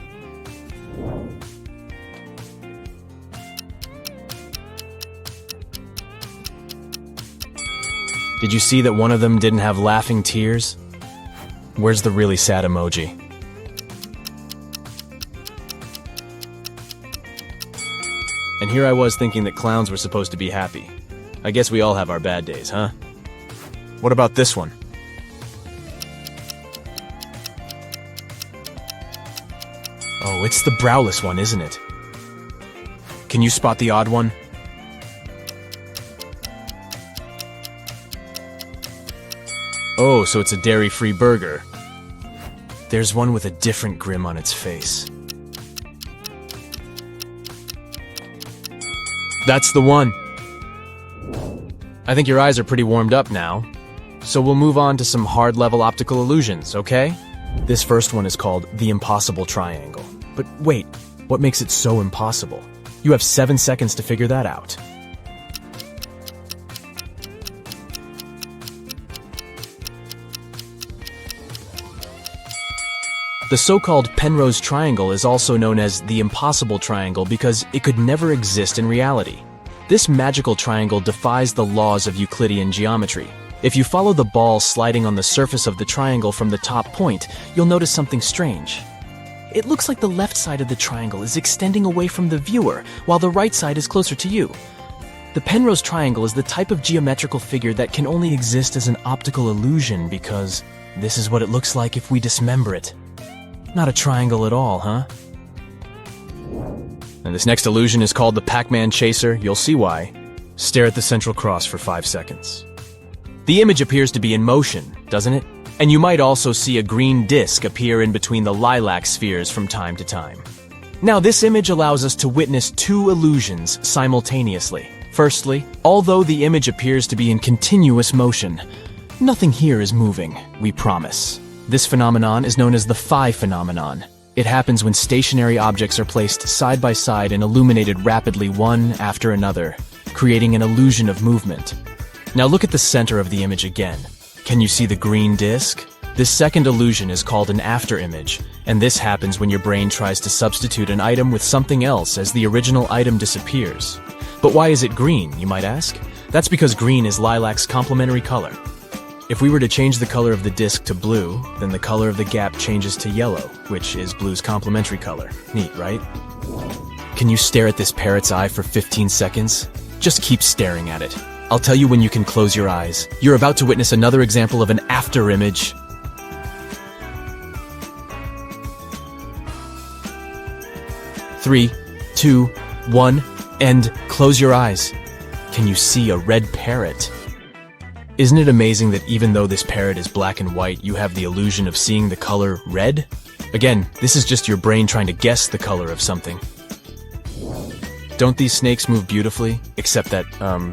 Did you see that one of them didn't have laughing tears? Where's the really sad emoji? And here I was thinking that clowns were supposed to be happy. I guess we all have our bad days, huh? What about this one? Oh, it's the browless one, isn't it? Can you spot the odd one? Oh, so it's a dairy-free burger. There's one with a different grin on its face. That's the one. I think your eyes are pretty warmed up now. So we'll move on to some hard-level optical illusions, okay? This first one is called the impossible triangle. But wait, what makes it so impossible? You have 7 seconds to figure that out. The so-called Penrose triangle is also known as the impossible triangle because it could never exist in reality. This magical triangle defies the laws of Euclidean geometry. If you follow the ball sliding on the surface of the triangle from the top point, you'll notice something strange. It looks like the left side of the triangle is extending away from the viewer, while the right side is closer to you. The Penrose triangle is the type of geometrical figure that can only exist as an optical illusion because this is what it looks like if we dismember it. Not a triangle at all, huh? And this next illusion is called the Pac-Man Chaser. You'll see why. Stare at the central cross for 5 seconds. The image appears to be in motion, doesn't it? And you might also see a green disc appear in between the lilac spheres from time to time. Now, this image allows us to witness 2 illusions simultaneously. Firstly, although the image appears to be in continuous motion, nothing here is moving, we promise. This phenomenon is known as the phi phenomenon. It happens when stationary objects are placed side by side and illuminated rapidly one after another, creating an illusion of movement. Now look at the center of the image again. Can you see the green disc? This second illusion is called an afterimage, and this happens when your brain tries to substitute an item with something else as the original item disappears. But why is it green, you might ask? That's because green is lilac's complementary color. If we were to change the color of the disc to blue, then the color of the gap changes to yellow, which is blue's complementary color. Neat, right? Can you stare at this parrot's eye for 15 seconds? Just keep staring at it. I'll tell you when you can close your eyes. You're about to witness another example of an afterimage. 3, 2, 1, and close your eyes. Can you see a red parrot? Isn't it amazing that even though this parrot is black and white, you have the illusion of seeing the color red? Again, this is just your brain trying to guess the color of something. Don't these snakes move beautifully? Except that,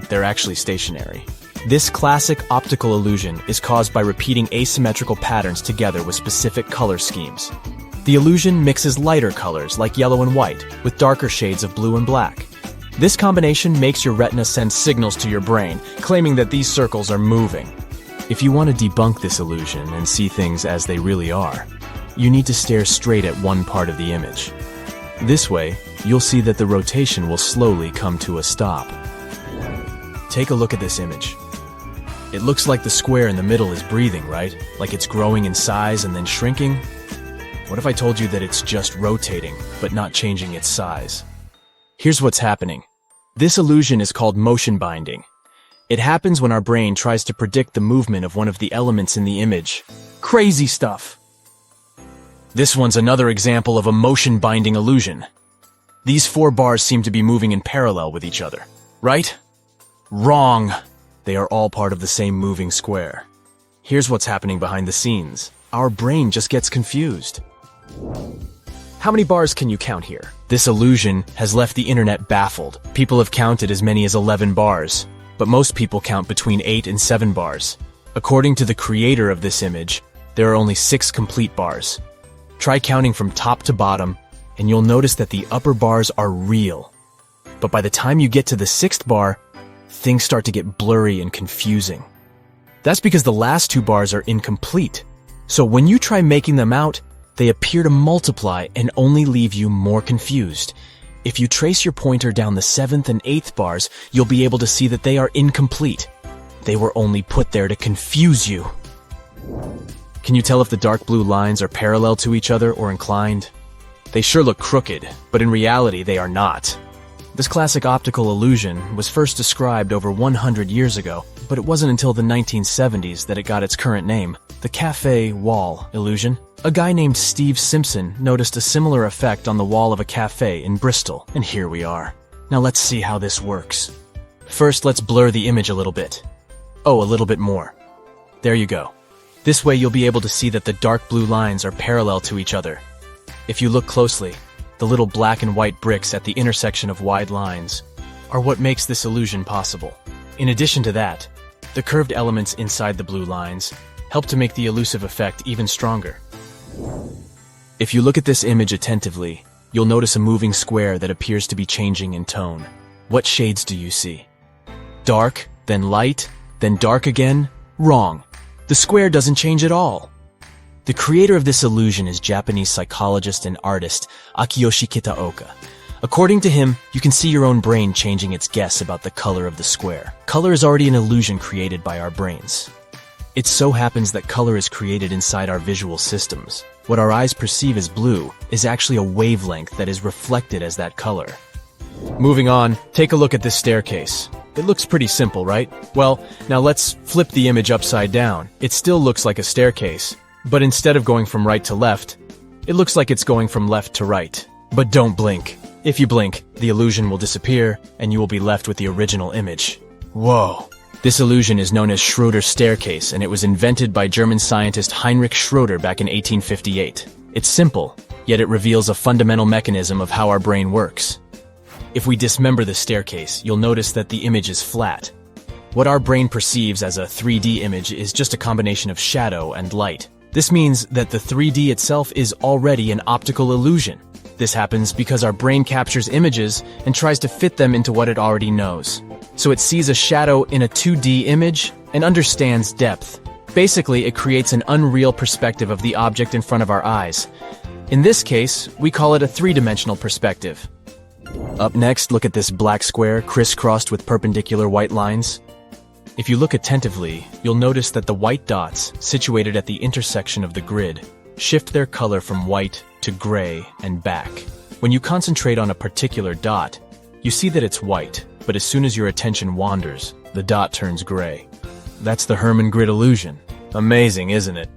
they're actually stationary. This classic optical illusion is caused by repeating asymmetrical patterns together with specific color schemes. The illusion mixes lighter colors like yellow and white with darker shades of blue and black. This combination makes your retina send signals to your brain, claiming that these circles are moving. If you want to debunk this illusion and see things as they really are, you need to stare straight at one part of the image. This way, you'll see that the rotation will slowly come to a stop. Take a look at this image. It looks like the square in the middle is breathing, right? Like it's growing in size and then shrinking? What if I told you that it's just rotating, but not changing its size? Here's what's happening. This illusion is called motion binding. It happens when our brain tries to predict the movement of one of the elements in the image. Crazy stuff! This one's another example of a motion binding illusion. These 4 bars seem to be moving in parallel with each other, right? Wrong! They are all part of the same moving square. Here's what's happening behind the scenes. Our brain just gets confused. How many bars can you count here? This illusion has left the internet baffled. People have counted as many as 11 bars, but most people count between 8 and 7 bars. According to the creator of this image, there are only 6 complete bars. Try counting from top to bottom, and you'll notice that the upper bars are real. But by the time you get to the 6th bar, things start to get blurry and confusing. That's because the last 2 bars are incomplete. So when you try making them out, they appear to multiply and only leave you more confused. If you trace your pointer down the 7th and 8th bars, you'll be able to see that they are incomplete. They were only put there to confuse you. Can you tell if the dark blue lines are parallel to each other or inclined? They sure look crooked, but in reality they are not. This classic optical illusion was first described over 100 years ago, but it wasn't until the 1970s that it got its current name, the cafe wall illusion. A guy named Steve Simpson noticed a similar effect on the wall of a cafe in Bristol, and here we are. Now let's see how this works. First, let's blur the image a little bit. Oh, a little bit more. There you go. This way you'll be able to see that the dark blue lines are parallel to each other. If you look closely, the little black and white bricks at the intersection of wide lines are what makes this illusion possible. In addition to that, the curved elements inside the blue lines help to make the elusive effect even stronger. If you look at this image attentively, you'll notice a moving square that appears to be changing in tone. What shades do you see? Dark, then light, then dark again? Wrong. The square doesn't change at all. The creator of this illusion is Japanese psychologist and artist Akiyoshi Kitaoka. According to him, you can see your own brain changing its guess about the color of the square. Color is already an illusion created by our brains. It so happens that color is created inside our visual systems. What our eyes perceive as blue is actually a wavelength that is reflected as that color. Moving on, take a look at this staircase. It looks pretty simple, right? Well, now let's flip the image upside down. It still looks like a staircase, but instead of going from right to left, it looks like it's going from left to right. But don't blink. If you blink, the illusion will disappear, and you will be left with the original image. Whoa. This illusion is known as Schroeder's staircase, and it was invented by German scientist Heinrich Schroeder back in 1858. It's simple, yet it reveals a fundamental mechanism of how our brain works. If we dismember the staircase, you'll notice that the image is flat. What our brain perceives as a 3D image is just a combination of shadow and light. This means that the 3D itself is already an optical illusion. This happens because our brain captures images and tries to fit them into what it already knows. So it sees a shadow in a 2D image and understands depth. Basically, it creates an unreal perspective of the object in front of our eyes. In this case, we call it a three-dimensional perspective. Up next, look at this black square crisscrossed with perpendicular white lines. If you look attentively, you'll notice that the white dots, situated at the intersection of the grid, shift their color from white to gray and back. When you concentrate on a particular dot, you see that it's white, but as soon as your attention wanders, the dot turns gray. That's the Hermann grid illusion. Amazing, isn't it?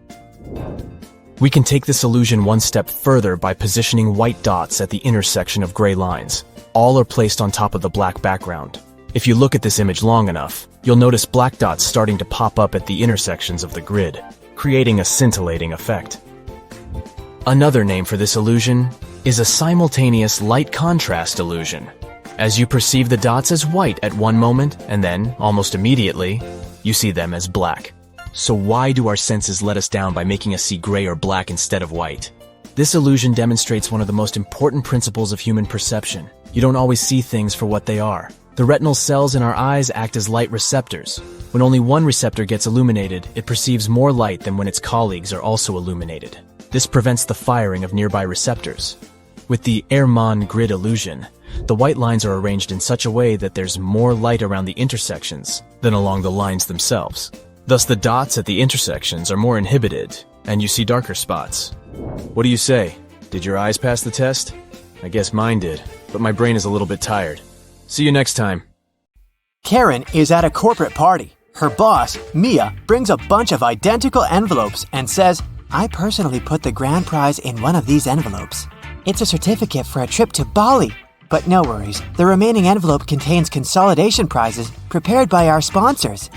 We can take this illusion one step further by positioning white dots at the intersection of gray lines. All are placed on top of the black background. If you look at this image long enough, you'll notice black dots starting to pop up at the intersections of the grid, creating a scintillating effect. Another name for this illusion is a simultaneous light contrast illusion. As you perceive the dots as white at one moment, and then, almost immediately, you see them as black. So why do our senses let us down by making us see gray or black instead of white? This illusion demonstrates one of the most important principles of human perception. You don't always see things for what they are. The retinal cells in our eyes act as light receptors. When only one receptor gets illuminated, it perceives more light than when its colleagues are also illuminated. This prevents the firing of nearby receptors. With the Hermann grid illusion, the white lines are arranged in such a way that there's more light around the intersections than along the lines themselves. Thus, the dots at the intersections are more inhibited, and you see darker spots. What do you say? Did your eyes pass the test? I guess mine did, but my brain is a little bit tired. See you next time.
Karen is at a corporate party. Her boss, Mia, brings a bunch of identical envelopes and says, "I personally put the grand prize in one of these envelopes. It's a certificate for a trip to Bali. But no worries, the remaining envelope contains consolidation prizes prepared by our sponsors.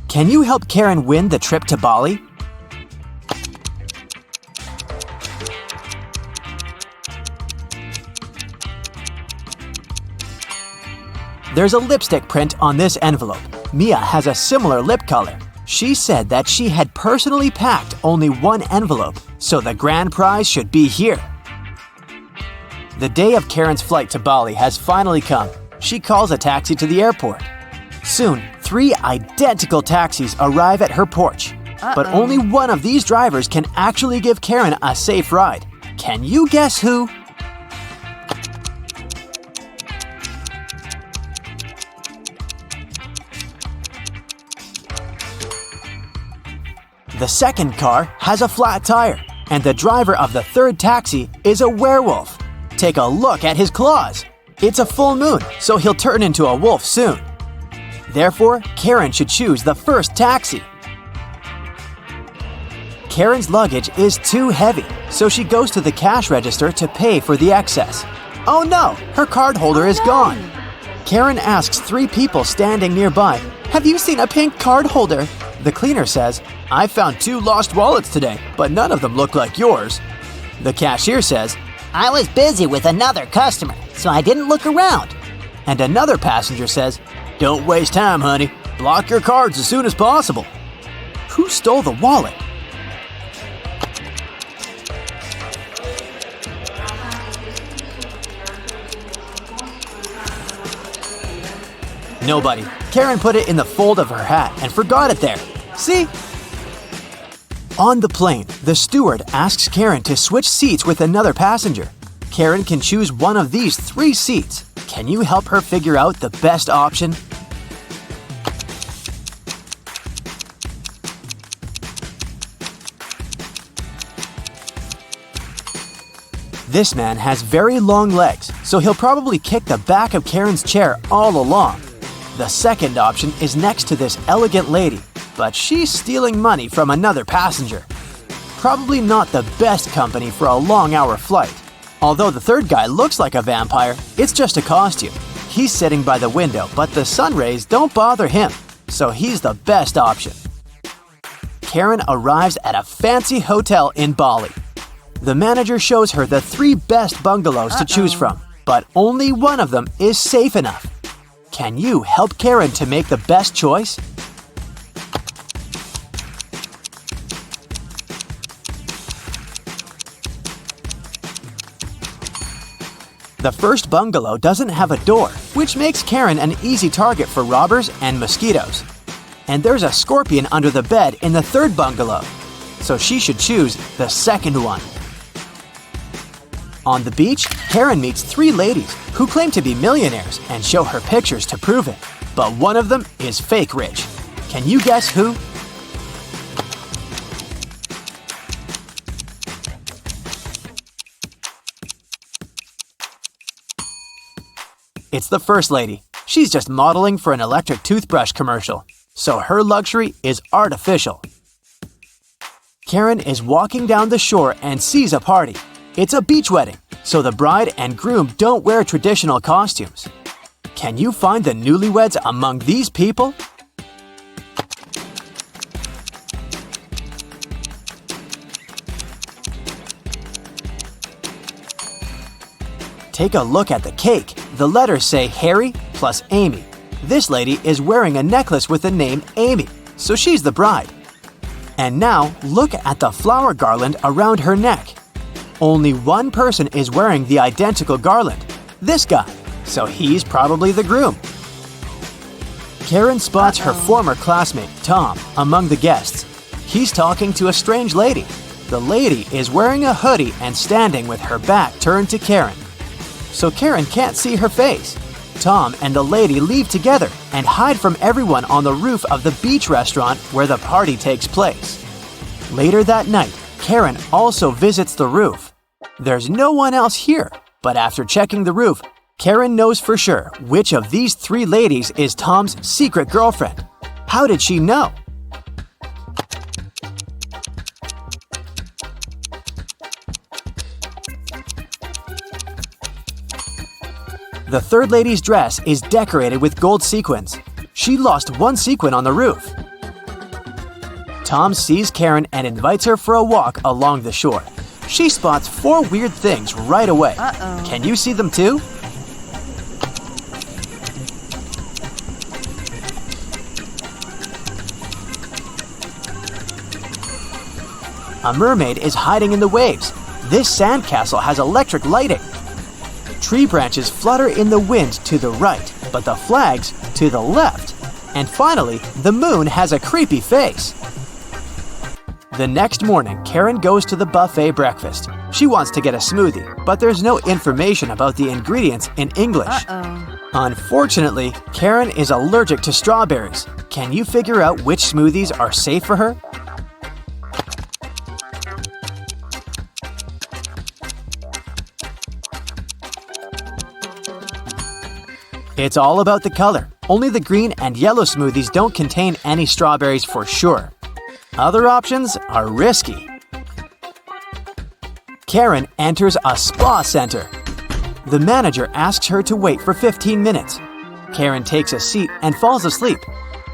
Can you help Karen win the trip to Bali?" There's a lipstick print on this envelope. Mia has a similar lip color. She said that she had personally packed only one envelope, so the grand prize should be here. The day of Karen's flight to Bali has finally come. She calls a taxi to the airport. Soon, 3 identical taxis arrive at her porch. But only one of these drivers can actually give Karen a safe ride. Can you guess who? The second car has a flat tire, and the driver of the third taxi is a werewolf. Take a look at his claws. It's a full moon, so he'll turn into a wolf soon. Therefore, Karen should choose the first taxi. Karen's luggage is too heavy, so she goes to the cash register to pay for the excess. Oh no, her card holder is gone. Karen asks 3 people standing nearby, "Have you seen a pink card holder?" The cleaner says, "I found 2 lost wallets today, but none of them look like yours." The cashier says,
I was busy with another customer, so I didn't look around.
and another passenger says, "Don't waste time, honey. Block your cards as soon as possible." Who stole the wallet? Nobody. Karen put it in the fold of her hat and forgot it there. See? On the plane, the steward asks Karen to switch seats with another passenger. Karen can choose one of these 3 seats. Can you help her figure out the best option? This man has very long legs, so he'll probably kick the back of Karen's chair all along. The second option is next to this elegant lady, but she's stealing money from another passenger. Probably not the best company for a long-hour flight. Although the third guy looks like a vampire, it's just a costume. He's sitting by the window, but the sun rays don't bother him, so he's the best option. Karen arrives at a fancy hotel in Bali. The manager shows her the 3 best bungalows to choose from, but only one of them is safe enough. Can you help Karen to make the best choice? The first bungalow doesn't have a door, which makes Karen an easy target for robbers and mosquitoes. And there's a scorpion under the bed in the third bungalow, so she should choose the second one. On the beach, Karen meets 3 ladies who claim to be millionaires and show her pictures to prove it. But one of them is fake rich. Can you guess who? It's the first lady. She's just modeling for an electric toothbrush commercial, so her luxury is artificial. Karen is walking down the shore and sees a party. It's a beach wedding, so the bride and groom don't wear traditional costumes. Can you find the newlyweds among these people? Take a look at the cake. The letters say Harry plus Amy. This lady is wearing a necklace with the name Amy, so she's the bride. And now, look at the flower garland around her neck. Only one person is wearing the identical garland, this guy, so he's probably the groom. Karen spots her former classmate, Tom, among the guests. He's talking to a strange lady. The lady is wearing a hoodie and standing with her back turned to Karen, so Karen can't see her face. Tom and the lady leave together and hide from everyone on the roof of the beach restaurant where the party takes place. Later that night, Karen also visits the roof. There's no one else here, but after checking the roof, Karen knows for sure which of these 3 ladies is Tom's secret girlfriend. How did she know? The third lady's dress is decorated with gold sequins. She lost one sequin on the roof. Tom sees Karen and invites her for a walk along the shore. She spots 4 weird things right away. Can you see them too? A mermaid is hiding in the waves. This sandcastle has electric lighting. Tree branches flutter in the wind to the right, but the flags to the left. And finally, the moon has a creepy face. The next morning, Karen goes to the buffet breakfast. She wants to get a smoothie, but there's no information about the ingredients in English. Unfortunately, Karen is allergic to strawberries. Can you figure out which smoothies are safe for her? It's all about the color. Only the green and yellow smoothies don't contain any strawberries for sure. Other options are risky. Karen enters a spa center. The manager asks her to wait for 15 minutes. Karen takes a seat and falls asleep.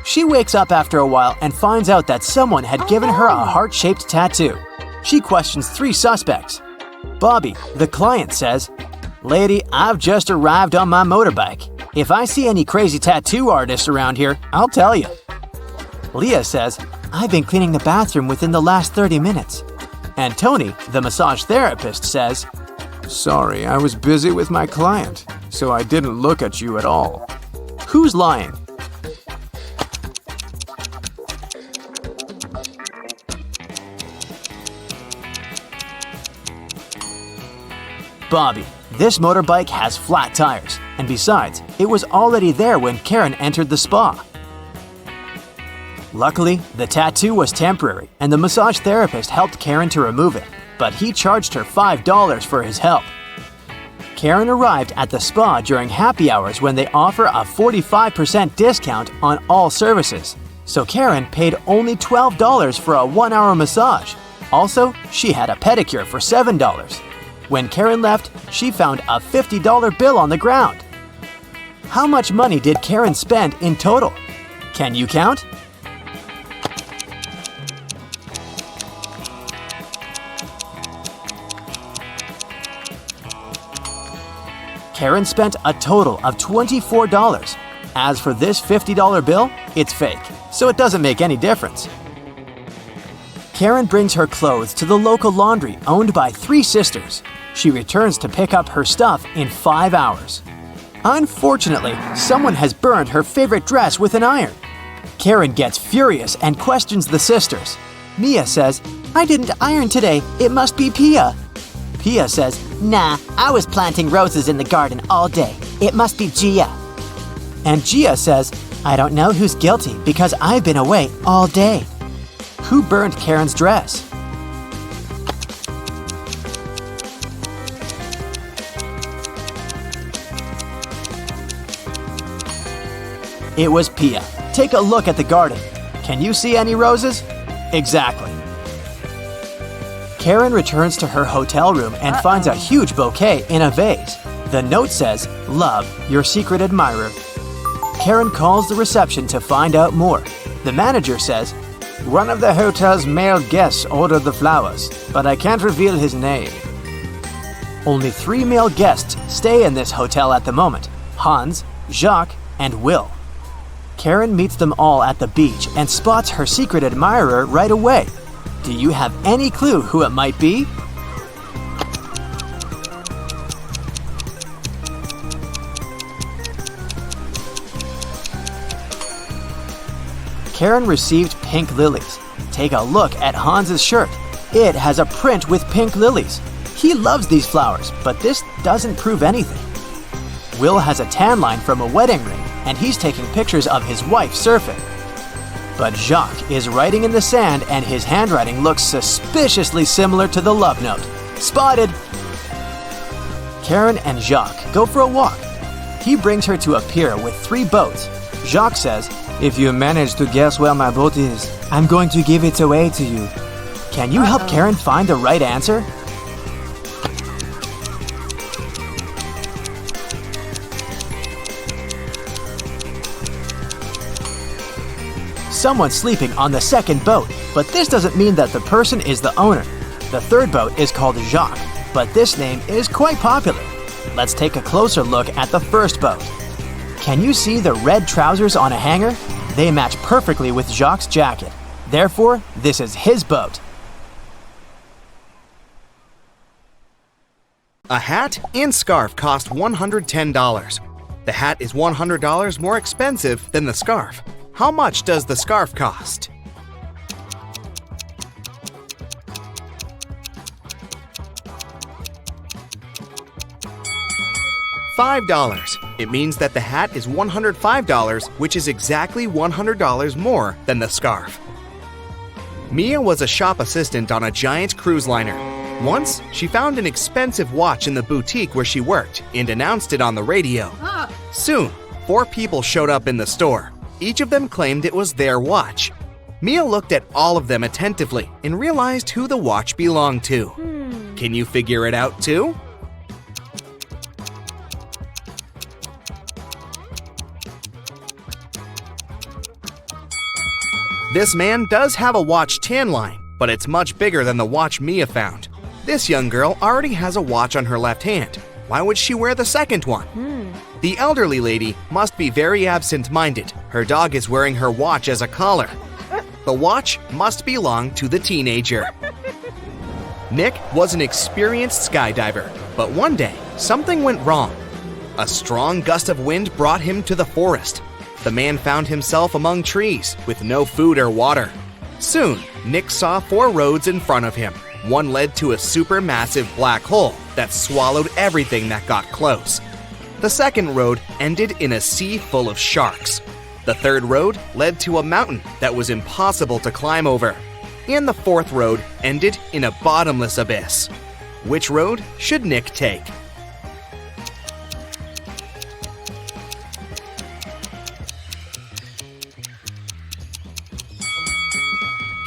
She wakes up after a while and finds out that someone had given her a heart-shaped tattoo. She questions 3 suspects. Bobby, the client, says, "Lady, I've just arrived on my motorbike. If I see any crazy tattoo artists around here, I'll tell you." Leah says, "I've been cleaning the bathroom within the last 30 minutes. And Tony, the massage therapist, says, "Sorry, I was busy with my client, so I didn't look at you at all." Who's lying? Bobby. This motorbike has flat tires, and besides, it was already there when Karen entered the spa. Luckily, the tattoo was temporary, and the massage therapist helped Karen to remove it, but he charged her $5 for his help. Karen arrived at the spa during happy hours when they offer a 45% discount on all services, so Karen paid only $12 for a 1-hour massage. Also, she had a pedicure for $7. When Karen left, she found a $50 bill on the ground. How much money did Karen spend in total? Can you count? Karen spent a total of $24. As for this $50 bill, it's fake, so it doesn't make any difference. Karen brings her clothes to the local laundry owned by 3 sisters. She returns to pick up her stuff in 5 hours. Unfortunately, someone has burned her favorite dress with an iron. Karen gets furious and questions the sisters. Mia says, "I didn't iron today, it must be Pia." Pia says,
Nah, I was planting roses in the garden all day. It must be Gia.
and Gia says, "I don't know who's guilty because I've been away all day." Who burned Karen's dress? It was Pia. Take a look at the garden. Can you see any roses? Exactly. Karen returns to her hotel room and finds a huge bouquet in a vase. The note says, "Love, your secret admirer." Karen calls the reception to find out more. The manager says, "One of the hotel's male guests ordered the flowers, but I can't reveal his name." Only 3 male guests stay in this hotel at the moment: Hans, Jacques, and Will. Karen meets them all at the beach and spots her secret admirer right away. Do you have any clue who it might be? Karen received pink lilies. Take a look at Hans's shirt. It has a print with pink lilies. He loves these flowers, but this doesn't prove anything. Will has a tan line from a wedding ring, and he's taking pictures of his wife surfing. But Jacques is writing in the sand, and his handwriting looks suspiciously similar to the love note. Spotted! Karen and Jacques go for a walk. He brings her to a pier with 3 boats. Jacques says, "If you manage to guess where my boat is, I'm going to give it away to you." Can you help Karen find the right answer? Someone's sleeping on the second boat, but this doesn't mean that the person is the owner. The third boat is called Jacques, but this name is quite popular. Let's take a closer look at the first boat. Can you see the red trousers on a hanger? They match perfectly with Jacques' jacket. Therefore, this is his boat.
A hat and scarf cost $110. The hat is $100 more expensive than the scarf. How much does the scarf cost? $5. It means that the hat is $105, which is exactly $100 more than the scarf. Mia was a shop assistant on a giant cruise liner. Once, she found an expensive watch in the boutique where she worked and announced it on the radio. Soon, 4 people showed up in the store. Each of them claimed it was their watch. Mia looked at all of them attentively and realized who the watch belonged to. Can you figure it out too? This man does have a watch tan line, but it's much bigger than the watch Mia found. This young girl already has a watch on her left hand. Why would she wear the second one? The elderly lady must be very absent-minded. Her dog is wearing her watch as a collar. The watch must belong to the teenager. Nick was an experienced skydiver, but one day, something went wrong. A strong gust of wind brought him to the forest. The man found himself among trees with no food or water. Soon, Nick saw 4 roads in front of him. One led to a supermassive black hole that swallowed everything that got close. The second road ended in a sea full of sharks. The third road led to a mountain that was impossible to climb over. And the fourth road ended in a bottomless abyss. Which road should Nick take?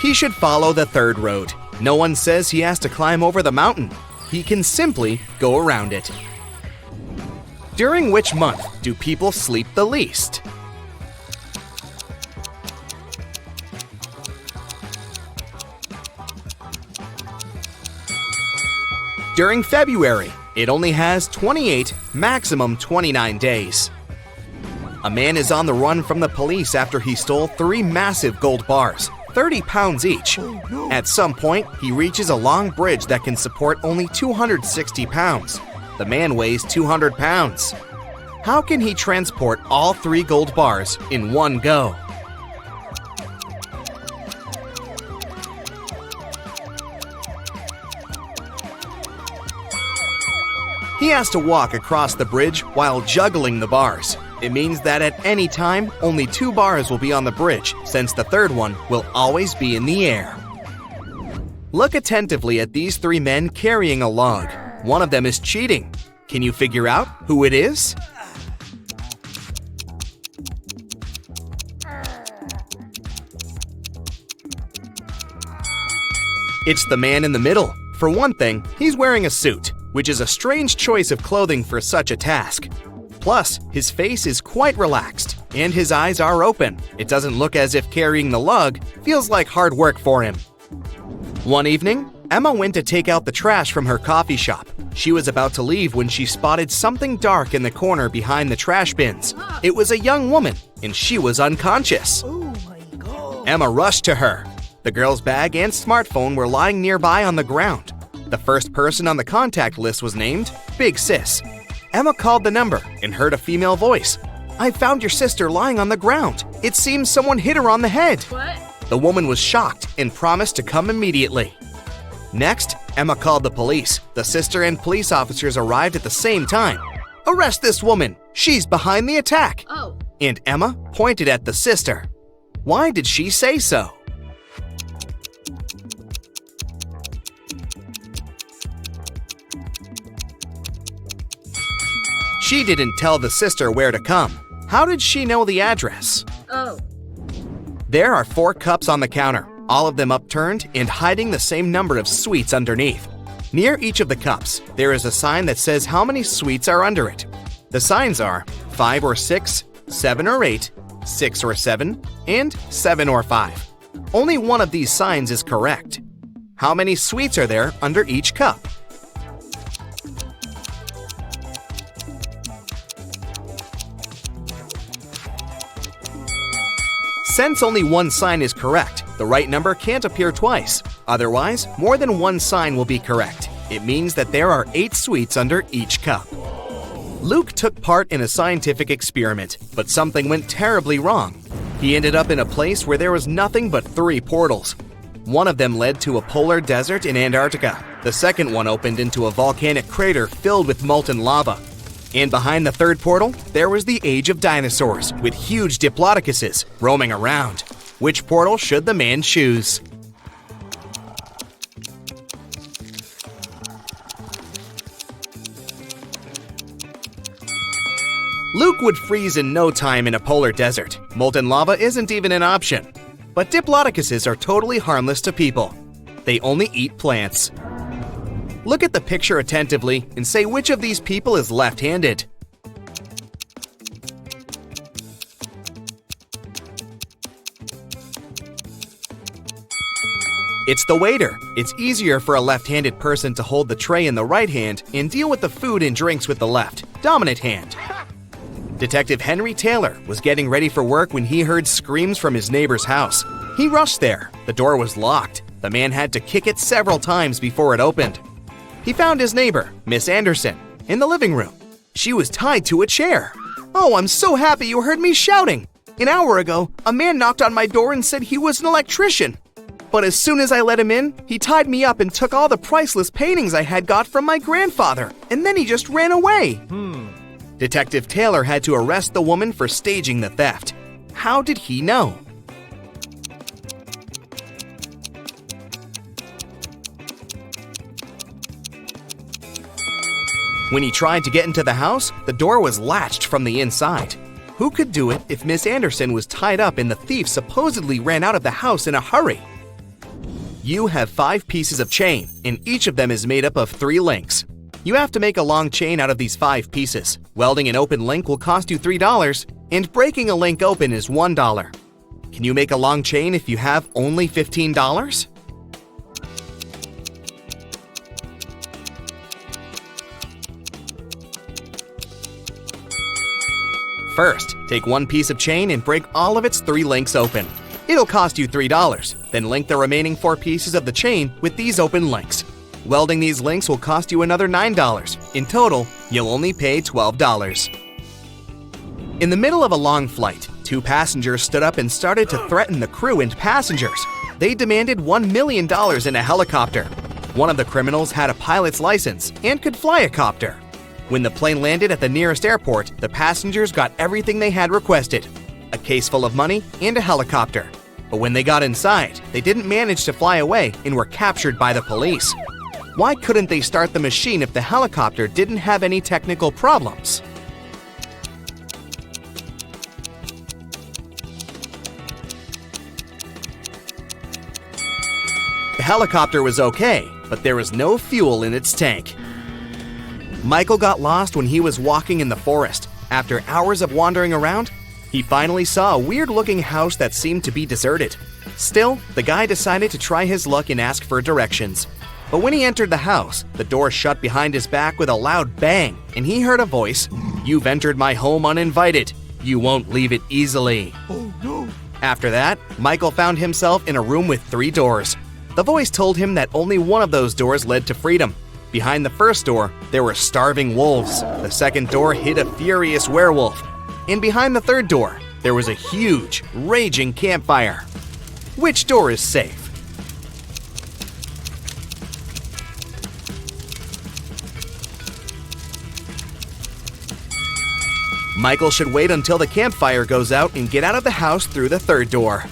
He should follow the third road. No one says he has to climb over the mountain. He can simply go around it. During which month do people sleep the least? During February. It only has 28, maximum 29 days. A man is on the run from the police after he stole 3 massive gold bars, 30 pounds each. At some point, he reaches a long bridge that can support only 260 pounds. The man weighs 200 pounds. How can he transport all 3 gold bars in one go? He has to walk across the bridge while juggling the bars. It means that at any time, only 2 bars will be on the bridge, since the third one will always be in the air. Look attentively at these 3 men carrying a log. One of them is cheating. Can you figure out who it is? It's the man in the middle. For one thing, he's wearing a suit, which is a strange choice of clothing for such a task. Plus, his face is quite relaxed, and his eyes are open. It doesn't look as if carrying the lug feels like hard work for him. One evening, Emma went to take out the trash from her coffee shop. She was about to leave when she spotted something dark in the corner behind the trash bins. It was a young woman, and she was unconscious. Emma rushed to her. The girl's bag and smartphone were lying nearby on the ground. The first person on the contact list was named Big Sis. Emma called the number and heard a female voice. "I found your sister lying on the ground. It seems someone hit her on the head."
What?
The woman was shocked and promised to come immediately. Next, Emma called the police. The sister and police officers arrived at the same time. "Arrest this woman! She's behind the attack!"
Oh.
And Emma pointed at the sister. Why did she say so? She didn't tell the sister where to come. How did she know the address?
Oh.
There are 4 cups on the counter, all of them upturned and hiding the same number of sweets underneath. Near each of the cups, there is a sign that says how many sweets are under it. The signs are 5 or 6, 7 or 8, 6 or 7, and 7 or 5. Only one of these signs is correct. How many sweets are there under each cup? Since only one sign is correct, the right number can't appear twice. Otherwise, more than one sign will be correct. It means that there are 8 sweets under each cup. Luke took part in a scientific experiment, but something went terribly wrong. He ended up in a place where there was nothing but 3 portals. One of them led to a polar desert in Antarctica. The second one opened into a volcanic crater filled with molten lava. And behind the third portal, there was the age of dinosaurs with huge diplodocuses roaming around. Which portal should the man choose? Luke would freeze in no time in a polar desert. Molten lava isn't even an option. But diplodocuses are totally harmless to people. They only eat plants. Look at the picture attentively and say which of these people is left-handed. It's the waiter. It's easier for a left-handed person to hold the tray in the right hand and deal with the food and drinks with the left, dominant hand. Detective Henry Taylor was getting ready for work when he heard screams from his neighbor's house. He rushed there. The door was locked. The man had to kick it several times before it opened. He found his neighbor, Miss Anderson, in the living room. She was tied to a chair. "Oh, I'm so happy you heard me shouting. An hour ago, a man knocked on my door and said he was an electrician. But as soon as I let him in, he tied me up and took all the priceless paintings I had got from my grandfather, and then he just ran away." Detective Taylor had to arrest the woman for staging the theft. How did he know? When he tried to get into the house, the door was latched from the inside. Who could do it if Miss Anderson was tied up and the thief supposedly ran out of the house in a hurry? You have 5 pieces of chain, and each of them is made up of 3 links. You have to make a long chain out of these 5 pieces. Welding an open link will cost you $3, and breaking a link open is $1. Can you make a long chain if you have only $15? First, take 1 piece of chain and break all of its 3 links open. It'll cost you $3. Then link the remaining 4 pieces of the chain with these open links. Welding these links will cost you another $9. In total, you'll only pay $12. In the middle of a long flight, 2 passengers stood up and started to threaten the crew and passengers. They demanded $1 million in a helicopter. One of the criminals had a pilot's license and could fly a copter. When the plane landed at the nearest airport, the passengers got everything they had requested: a case full of money and a helicopter. But when they got inside, they didn't manage to fly away and were captured by the police. Why couldn't they start the machine if the helicopter didn't have any technical problems? The helicopter was okay, but there was no fuel in its tank. Michael got lost when he was walking in the forest. After hours of wandering around, he finally saw a weird-looking house that seemed to be deserted. Still, the guy decided to try his luck and ask for directions. But when he entered the house, the door shut behind his back with a loud bang, and he heard a voice: "You've entered my home uninvited. You won't leave it easily." Oh no. After that, Michael found himself in a room with 3 doors. The voice told him that only one of those doors led to freedom. Behind the first door, there were starving wolves. The second door hid a furious werewolf. And behind the third door, there was a huge, raging campfire. Which door is safe? Michael should wait until the campfire goes out and get out of the house through the third door.